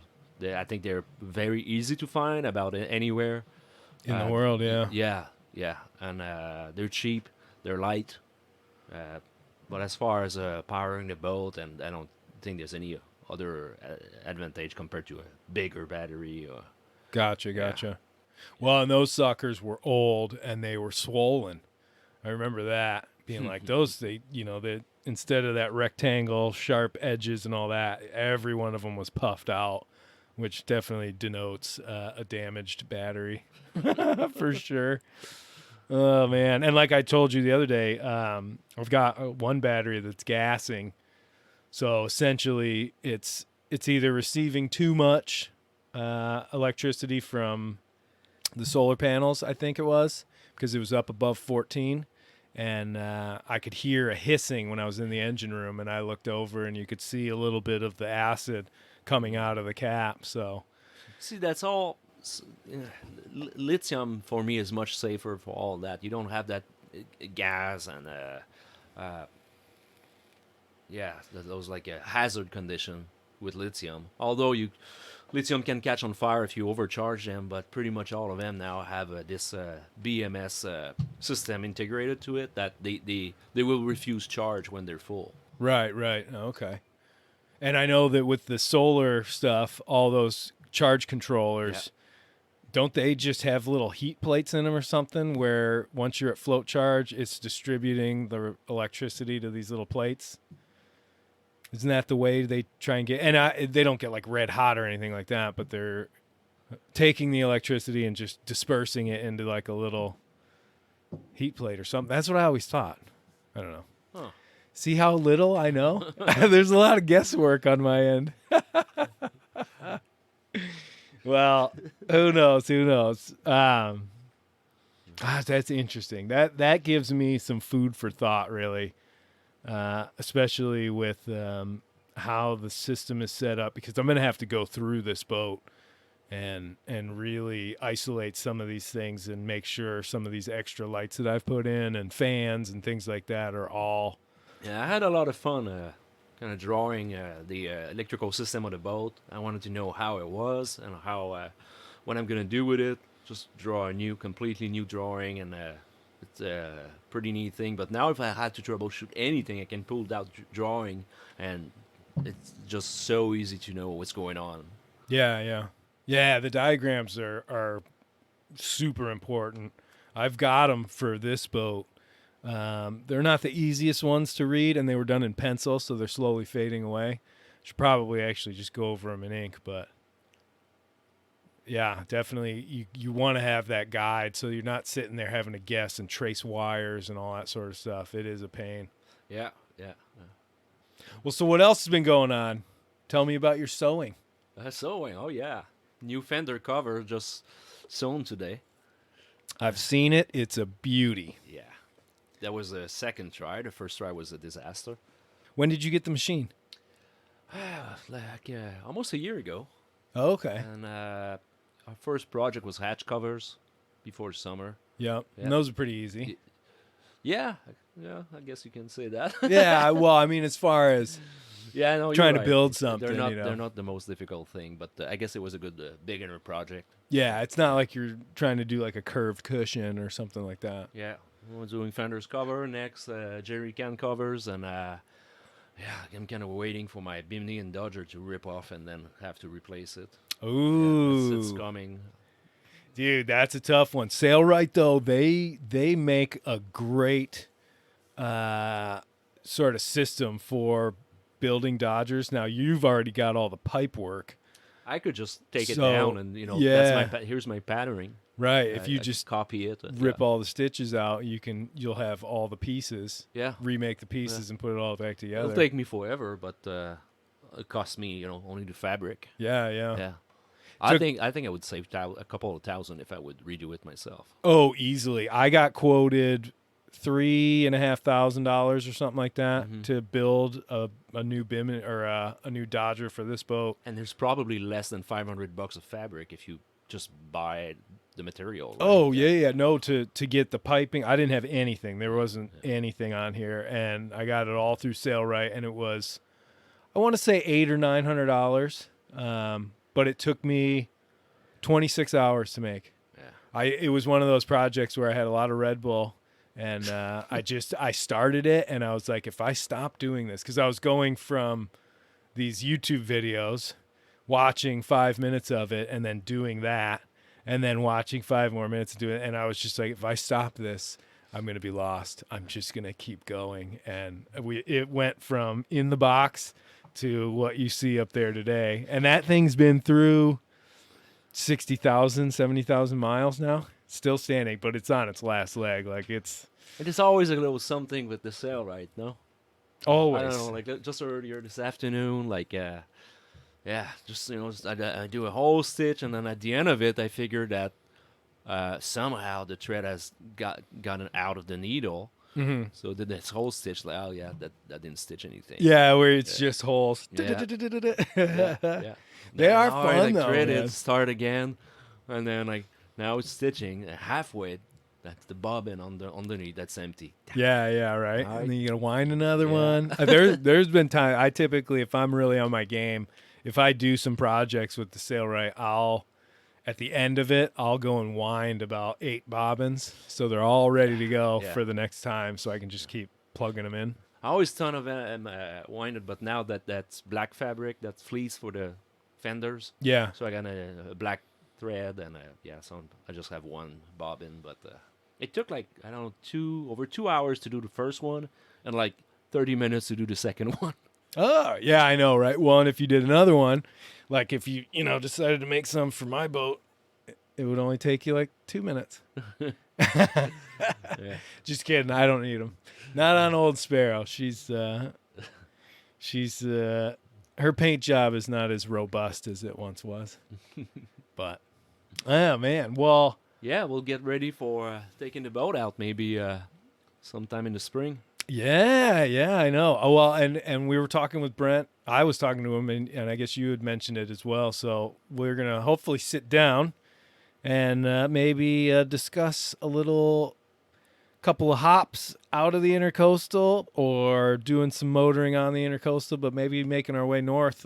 I think they're very easy to find about anywhere In the world, yeah. Yeah, and they're cheap, they're light, but as far as powering the boat, and I don't think there's any other advantage compared to a bigger battery. Gotcha. Well, and those suckers were old and they were swollen. I remember that being like those. Instead of that rectangle, sharp edges and all that, every one of them was puffed out, which definitely denotes a damaged battery for sure. Oh, man. And like I told you the other day, I've got one battery that's gassing. So essentially it's either receiving too much electricity from the solar panels, I think it was, because it was up above 14. And I could hear a hissing when I was in the engine room, and I looked over and you could see a little bit of the acid coming out of the cap. So see, that's all. Lithium for me is much safer for all that. You don't have that gas and those like a hazard condition with lithium. Although lithium can catch on fire if you overcharge them, but pretty much all of them now have this BMS system integrated to it that they will refuse charge when they're full. Right. Okay. And I know that with the solar stuff, all those charge controllers, don't they just have little heat plates in them or something where once you're at float charge, it's distributing the electricity to these little plates? Isn't that the way they try and get... And they don't get like red hot or anything like that, but they're taking the electricity and just dispersing it into like a little heat plate or something. That's what I always thought. I don't know. Huh. See how little I know? There's a lot of guesswork on my end. Well, who knows? That's interesting. That gives me some food for thought, really, especially with how the system is set up, because I'm going to have to go through this boat and really isolate some of these things and make sure some of these extra lights that I've put in and fans and things like that are all. Yeah, I had a lot of fun kind of drawing the electrical system of the boat. I wanted to know how it was and how what I'm gonna do with it. Just draw a completely new drawing, and it's a pretty neat thing. But now, if I had to troubleshoot anything, I can pull that drawing, and it's just so easy to know what's going on. Yeah, the diagrams are super important. I've got them for this boat. They're not the easiest ones to read, and they were done in pencil, so they're slowly fading away. Should probably actually just go over them in ink, but yeah, definitely you want to have that guide so you're not sitting there having to guess and trace wires and all that sort of stuff. It is a pain. Yeah. Well, so what else has been going on? Tell me about your sewing. Sewing, oh yeah. New fender cover just sewn today. I've seen it. It's a beauty. Yeah. That was the second try. The first try was a disaster. When did you get the machine? Almost a year ago. Oh, okay. And our first project was hatch covers before summer. Yep. Yeah. And those are pretty easy. Yeah, I guess you can say that. Yeah, well, I mean, as far as yeah, no, trying you're to build right. something, They're not the most difficult thing, but I guess it was a good beginner project. Yeah, it's not like you're trying to do like a curved cushion or something like that. Yeah, we're doing fenders cover next, jerry can covers, and yeah, I'm kind of waiting for my Bimini and Dodger to rip off and then have to replace it. Ooh, Yeah, it's coming. Dude, that's a tough one. Sailrite though, they make a great sort of system for building Dodgers. Now you've already got all the pipe work. I could just take it So, down and yeah. that's here's my patterning. Right. If you I just copy it, rip all the stitches out, you'll have all the pieces. Yeah. Remake the pieces and put it all back together. It'll take me forever, but it costs me only the fabric. Yeah. Yeah. I think I would save a couple of $1,000 if I would redo it myself. Oh, easily. I got quoted $3,500 or something like that to build a new Bimini or a new Dodger for this boat. And there's probably less than $500 of fabric if you just buy the material. Right? Oh yeah. No, to get the piping, I didn't have anything. There wasn't anything on here, and I got it all through Sailrite, and it was, I want to say $800 or $900. But it took me 26 hours to make. Yeah. It was one of those projects where I had a lot of Red Bull, and I started it, and I was like, if I stop doing this, because I was going from these YouTube videos, watching 5 minutes of it, and then doing that, and then watching 5 more minutes of doing it, and I was just like, if I stop this, I'm going to be lost. I'm just going to keep going. And it went from in the box to what you see up there today. And that thing's been through 60,000, 70,000 miles now. Still standing, but it's on its last leg. Like It is always a little something with the Sailrite, no? Always. I don't know, like just earlier this afternoon, like just I do a whole stitch, and then at the end of it, I figured that somehow the thread has gotten out of the needle. Mm-hmm. So did this whole stitch, like, oh yeah, that didn't stitch anything. Yeah, where it's just holes. Yeah. They are fun though. Thread Man. it, start again, and then like now it's stitching halfway. That's the bobbin underneath. That's empty. Yeah, right. All right. And then you gotta wind another one. There's been time. I typically, if I'm really on my game, if I do some projects with the Sailrite, at the end of it, I'll go and wind about 8 bobbins, so they're all ready to go for the next time, so I can just keep plugging them in. I always thought of winded, but now that's black fabric, that's fleece for the fenders. Yeah. So I got a black thread, and so I just have one bobbin, but it took like, I don't know, over 2 hours to do the first one, and like 30 minutes to do the second one. Oh, yeah, I know, right? Well, and if you did another one, like if you decided to make some for my boat, it would only take you like 2 minutes. Just kidding. I don't need them. Not on Old Sparrow. She's her paint job is not as robust as it once was. But, oh, man. Well, yeah, we'll get ready for taking the boat out maybe sometime in the spring. Yeah, I know. Oh, well, and we were talking with Brent. I was talking to him, and I guess you had mentioned it as well. So we're gonna hopefully sit down and maybe discuss a little couple of hops out of the intercoastal, or doing some motoring on the intercoastal, but maybe making our way north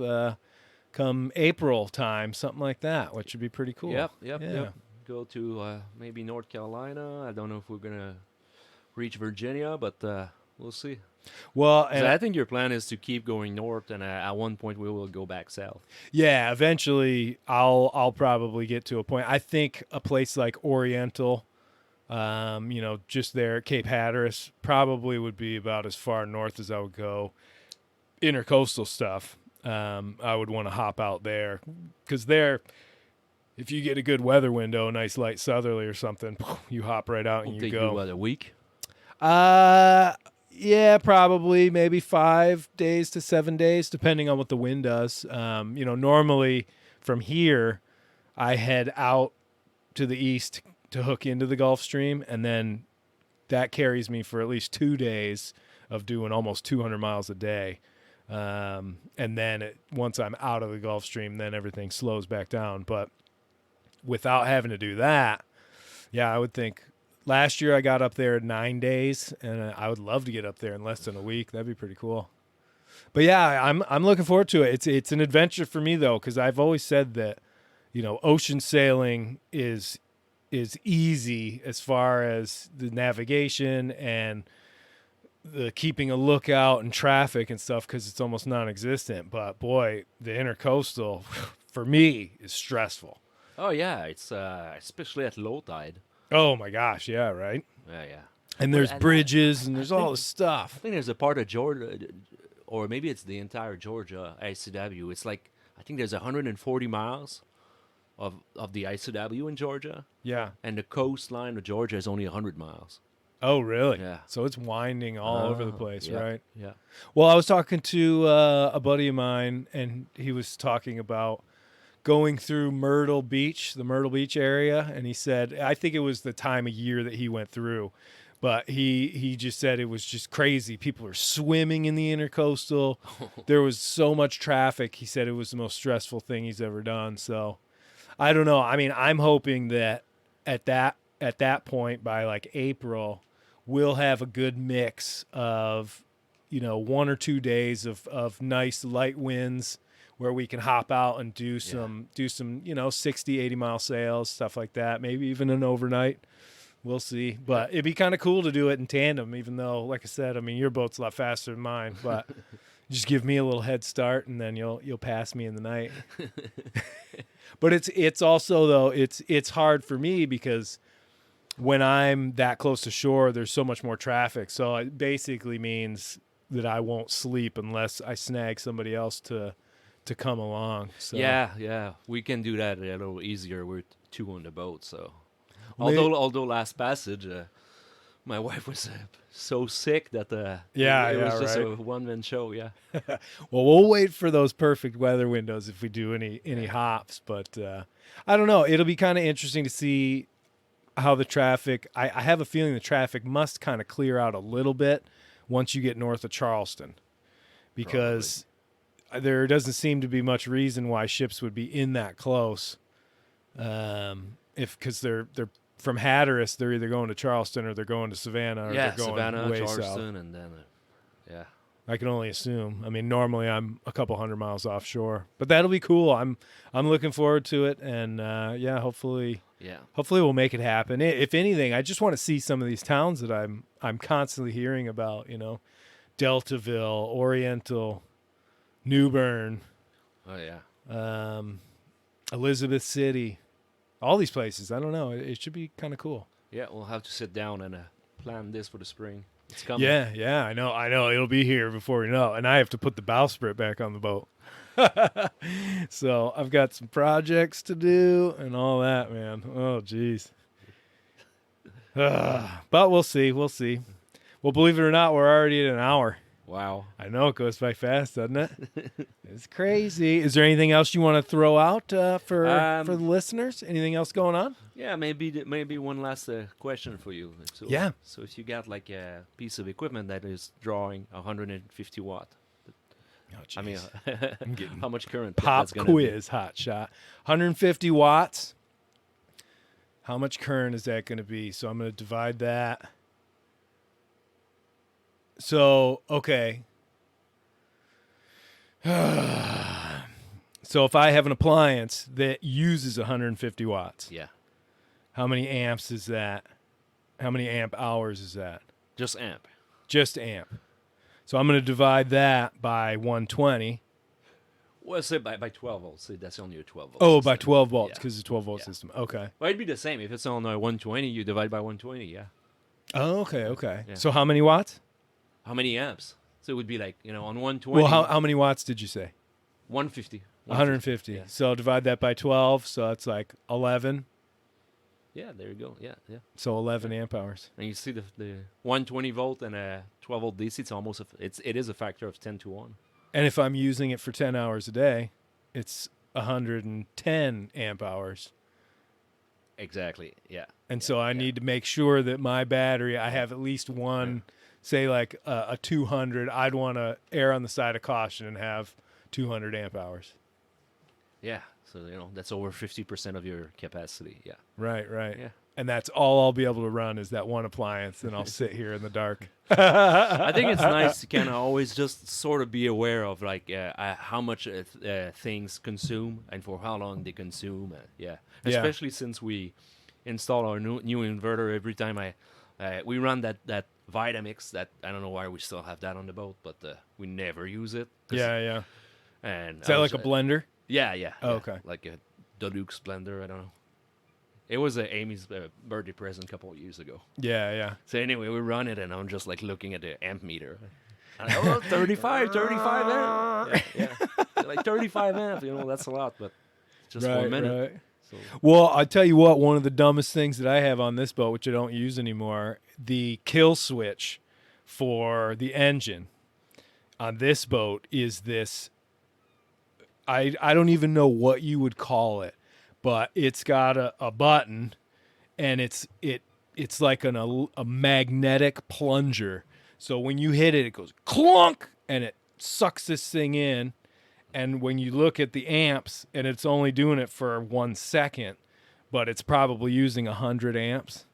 come April time, something like that, which would be pretty cool. Yep. Go to maybe North Carolina. I don't know if we're gonna reach Virginia, but we'll see. Well, 'Cause and I think your plan is to keep going north, and at one point we will go back south. yeah, eventually I'll probably get to a point. I think a place like Oriental, just there at Cape Hatteras, probably would be about as far north as I would go. Intercoastal stuff, I would want to hop out there, because there, if you get a good weather window, a nice light southerly or something, you hop right out and It'll you take go. you what, a week? Yeah, probably maybe 5 days to 7 days, depending on what the wind does. Normally from here, I head out to the east to hook into the Gulf Stream, and then that carries me for at least 2 days of doing almost 200 miles a day. And then once I'm out of the Gulf Stream, then everything slows back down. But without having to do that, yeah, I would think last year I got up there in 9 days, and I would love to get up there in less than a week. That'd be pretty cool. But yeah, I'm looking forward to it. It's an adventure for me though, because I've always said that, ocean sailing is easy as far as the navigation and the keeping a lookout and traffic and stuff, because it's almost non-existent. But boy, the intercoastal for me is stressful. Oh yeah, it's especially at low tide. Oh my gosh, yeah, right. Yeah. And Well, there's and bridges and there's I all think- this stuff. I think there's a part of Georgia, or maybe it's the entire Georgia ICW. It's like I think there's 140 miles of the ICW in Georgia, Yeah. and the coastline of Georgia is only 100 miles. Oh, really? Yeah. So it's winding all over the Oh, place, yeah, right? Yeah. Well, I was talking to a buddy of mine, and he was talking about going through Myrtle Beach, the Myrtle Beach area, and he said, I think it was the time of year that he went through, but he just said it was just crazy. People were swimming in the intercoastal. There was so much traffic. He said it was the most stressful thing he's ever done. So I don't know. I mean, I'm hoping that at that point, by like April, we'll have a good mix of 1 or 2 days of nice light winds, where we can hop out and do some 60-80 mile sails, stuff like that, maybe even an overnight. We'll see. But it'd be kind of cool to do it in tandem, even though, like I said, I mean, your boat's a lot faster than mine, but just give me a little head start, and then you'll pass me in the night. But it's also though it's hard for me, because when I'm that close to shore, there's so much more traffic. So it basically means that I won't sleep unless I snag somebody else to come along. So Yeah. We can do that a little easier. We're two on the boat, so. Well, Although last passage, my wife was so sick that it was just right. a one-man show. Yeah. Well, we'll wait for those perfect weather windows if we do any hops. But I don't know. It'll be kind of interesting to see how the traffic. I have a feeling the traffic must kind of clear out a little bit once you get north of Charleston, because there doesn't seem to be much reason why ships would be in that close. Because they're from Hatteras, they're either going to Charleston or they're going to Savannah, or Yeah, they're going Savannah, way Charleston, south. and then yeah. I can only assume. I mean, normally I'm a couple hundred miles offshore, but that'll be cool. I'm looking forward to it, and hopefully we'll make it happen. If anything, I just want to see some of these towns that I'm constantly hearing about. Deltaville, Oriental, New Bern, Oh yeah. Elizabeth City, all these places. I don't know. It should be kind of cool. Yeah, we'll have to sit down and plan this for the spring. It's coming. Yeah, I know. It'll be here before we know. And I have to put the bowsprit back on the boat. So I've got some projects to do and all that, man. Oh, geez. But we'll see. Well, believe it or not, we're already at an hour. Wow. I know it goes by fast, doesn't it? It's crazy. Is there anything else you want to throw out for the listeners? Anything else going on? Yeah, maybe one last question for you. So, Yeah. So if you got like a piece of equipment that is drawing 150 watt, Oh, I mean, jeez. I'm getting how much current? pop that's gonna be? quiz hot shot. 150 watts. How much current is that going to be? So I'm going to divide that. So, okay. So if I have an appliance that uses 150 watts, Yeah, how many amps is that? How many amp hours is that? just amp. Just amp. So I'm going to divide that by 120. Well, say by 12 volts. Say that's only a 12 volt. Oh, system. by 12 volts Yeah. because it's a 12 volt Yeah. system. Okay. Well, it'd be the same if it's on 120. You divide by 120. Yeah. Oh, okay. Yeah. So how many watts? How many amps? So it would be like on 120. Well, how many watts did you say? 150. 150. Yeah. So divide that by 12. So it's like 11. Yeah, there you go. Yeah, yeah. So 11 amp hours. And you see the 120 volt and a 12 volt DC. It's almost it is a factor of 10 to 1. And if I'm using it for 10 hours a day, it's 110 amp hours. Exactly. Yeah. And Yeah, so I yeah. need to make sure that my battery, I have at least one, say like a 200. I'd want to err on the side of caution and have 200 amp hours. Yeah. So that's over 50% of your capacity. Yeah. Right. Yeah. And that's all I'll be able to run is that one appliance, and I'll sit here in the dark. I think it's nice to kind of always just sort of be aware of like how much things consume and for how long they consume. Yeah. Yeah. Especially since we install our new inverter every time we run that Vitamix that I don't know why we still have that on the boat, but we never use it. Yeah. And Is that like a blender? Yeah. Oh, Yeah. okay. Like a Deluxe blender. I don't know. It was Amy's birthday present a couple of years ago. Yeah. So anyway, we run it, and I'm just like looking at the amp meter. And I go, 35 amp. Yeah. Like 35 amp, that's a lot, but just for a minute. Right. So, Well, I tell you what, one of the dumbest things that I have on this boat, which I don't use anymore, the kill switch for the engine on this boat is this. I don't even know what you would call it, but it's got a button, and it's like a magnetic plunger. So when you hit it, it goes clunk, and it sucks this thing in. And when you look at the amps, and it's only doing it for 1 second, but it's probably using 100 amps.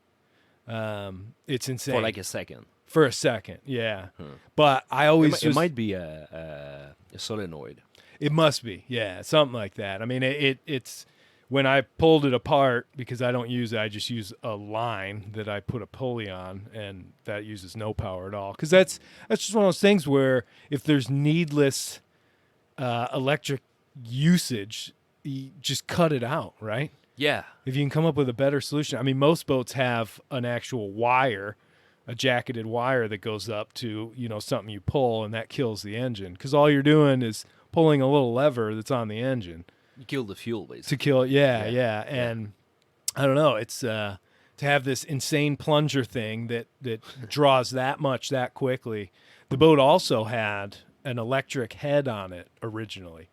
It's insane. for like a second. For a second, yeah. But I always It might be a solenoid. It must be, yeah, something like that. I mean, it's when I pulled it apart, because I don't use it, I just use a line that I put a pulley on, and that uses no power at all. Because that's just one of those things where if there's needless electric usage, you just cut it out, right? Yeah. If you can come up with a better solution. I mean, most boats have an actual wire, a jacketed wire that goes up to, something you pull, and that kills the engine. Because all you're doing is pulling a little lever that's on the engine You kill the fuel, basically. to kill it. Yeah. And I don't know. It's to have this insane plunger thing that draws that much that quickly. The boat also had an electric head on it originally,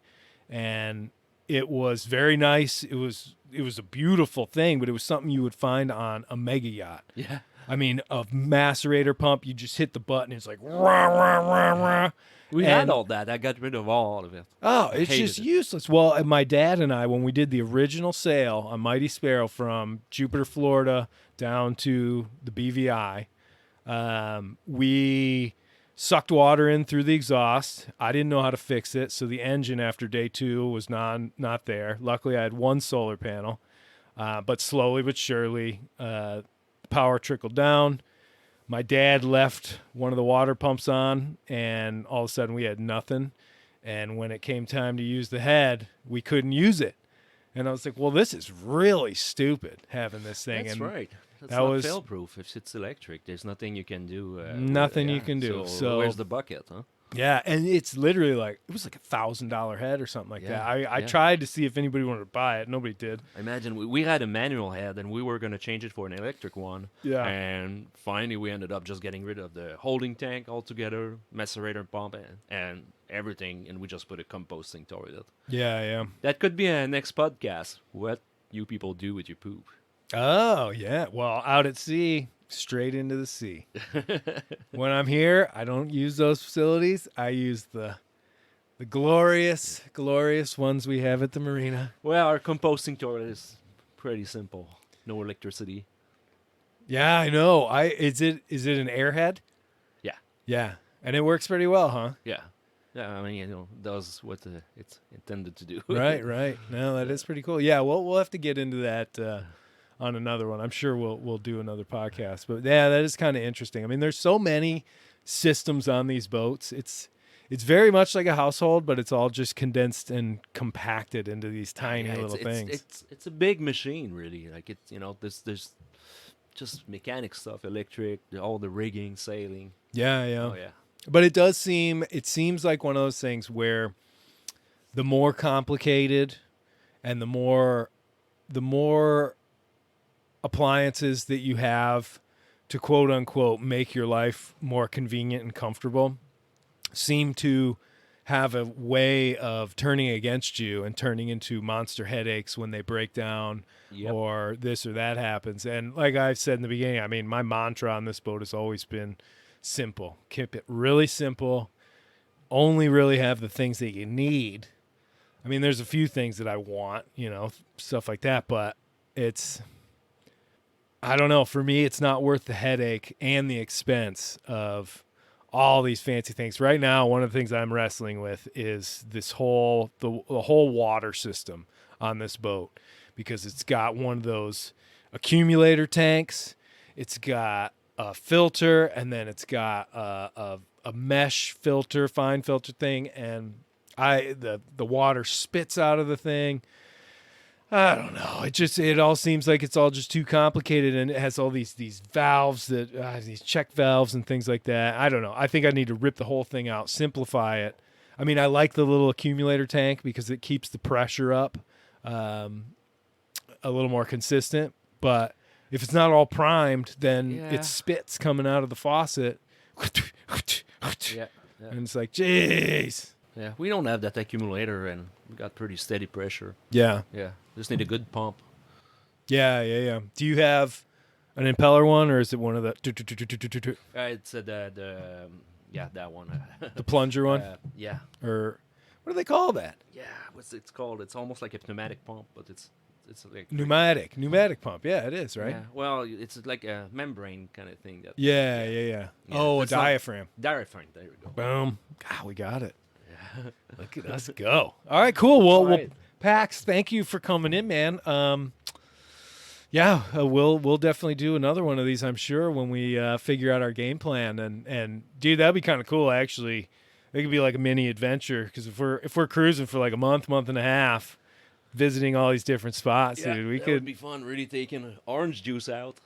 and it was very nice. It was a beautiful thing, but it was something you would find on a mega yacht. Yeah. I mean, a macerator pump, you just hit the button, it's like rah, rah, rah, rah. We had And- all that. I got rid of all of it. Oh, it's hated just it. useless. Well, and my dad and I, when we did the original sail on Mighty Sparrow from Jupiter, Florida, down to the BVI, we sucked water in through the exhaust. I didn't know how to fix it, so the engine after day 2 was not there. Luckily, I had one solar panel, but slowly but surely, power trickled down. My dad left one of the water pumps on, and all of a sudden we had nothing. And when it came time to use the head, we couldn't use it. And I was like, well, this is really stupid having this thing. That's and right. That's that not was- fail-proof. If it's electric, there's nothing you can do. Nothing you can do. So- where's the bucket, huh? Yeah, and it's literally like it was like $1,000 head or something like that. I Yeah. tried to see if anybody wanted to buy it. Nobody did. Imagine we had a manual head and we were going to change it for an electric one. Yeah. And finally we ended up just getting rid of the holding tank altogether, macerator pump, and everything. And we just put a composting toilet. Yeah, yeah. That could be a next podcast. What you people do with your poop. Oh, yeah. Well, out at sea, straight into the sea. When I'm here, I don't use those facilities. I use the glorious, glorious ones we have at the marina. Well, our composting toilet is pretty simple. No electricity. Yeah, I know. Is it an airhead? Yeah. Yeah. And it works pretty well, huh? Yeah. Yeah, I mean, does what it's intended to do. Right. No, that is pretty cool. Yeah, we'll have to get into that on another one. I'm sure we'll do another podcast. But yeah, that is kind of interesting. I mean, there's so many systems on these boats. It's very much like a household, but it's all just condensed and compacted into these tiny little things. It's a big machine, really. Like it's there's just mechanic stuff, electric, all the rigging, sailing. Yeah. Oh yeah. But it seems like one of those things where the more complicated and the more appliances that you have to quote unquote make your life more convenient and comfortable seem to have a way of turning against you and turning into monster headaches when they break down. Yep. Or this or that happens. And like I said in the beginning, I mean, my mantra on this boat has always been simple. Keep it really simple. Only really have the things that you need. I mean, there's a few things that I want, stuff like that, but I don't know. For me, it's not worth the headache and the expense of all these fancy things. Right now, one of the things I'm wrestling with is the whole water system on this boat, because it's got one of those accumulator tanks. It's got a filter, and then it's got a mesh filter, fine filter thing, and the water spits out of the thing. I don't know. It all seems like it's all just too complicated, and it has all these valves these check valves and things like that. I don't know. I think I need to rip the whole thing out, simplify it. I mean, I like the little accumulator tank because it keeps the pressure up a little more consistent. But if it's not all primed, then it spits coming out of the faucet. Yeah. And it's like, jeez. Yeah, we don't have that accumulator, and we got pretty steady pressure. Yeah. Yeah, just need a good pump. Yeah. Do you have an impeller one, or is it one of the It's that one. the plunger one? Yeah. Or what do they call that? Yeah, what's it called? It's almost like a pneumatic pump, but it's like Pneumatic pump. Yeah, it is, right? Yeah. Well, it's like a membrane kind of thing. Yeah. Oh, a it's not- diaphragm. Diaphragm. There we go. Boom. God, we got it. Look at us go. All right, cool. Well, right. Pax, thank you for coming in, man. We'll definitely do another one of these, I'm sure, when we figure out our game plan. And dude, that'd be kind of cool, actually. It could be like a mini adventure, because if we're cruising for like a month and a half, visiting all these different spots, dude, we that could would be fun. Really taking orange juice out.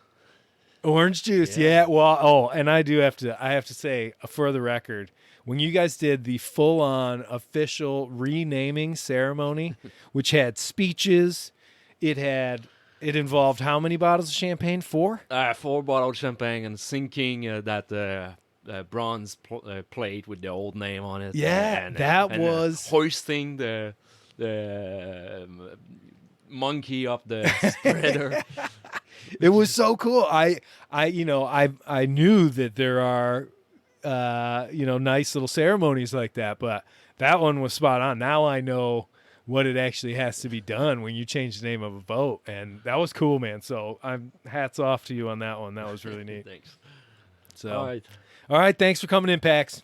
Orange juice, yeah. Well, and I have to say, for the record, when you guys did the full-on official renaming ceremony, which had speeches, it involved how many bottles of champagne? 4? 4 bottled champagne and sinking that bronze plate with the old name on it. Yeah, that was hoisting the monkey up the spreader. It was so cool. I knew that there are nice little ceremonies like that, but that one was spot on. Now I know what it actually has to be done when you change the name of a boat, and that was cool, man. So I'm hats off to you on that one. That was really neat. Thanks. So all right. Thanks for coming in, Pax.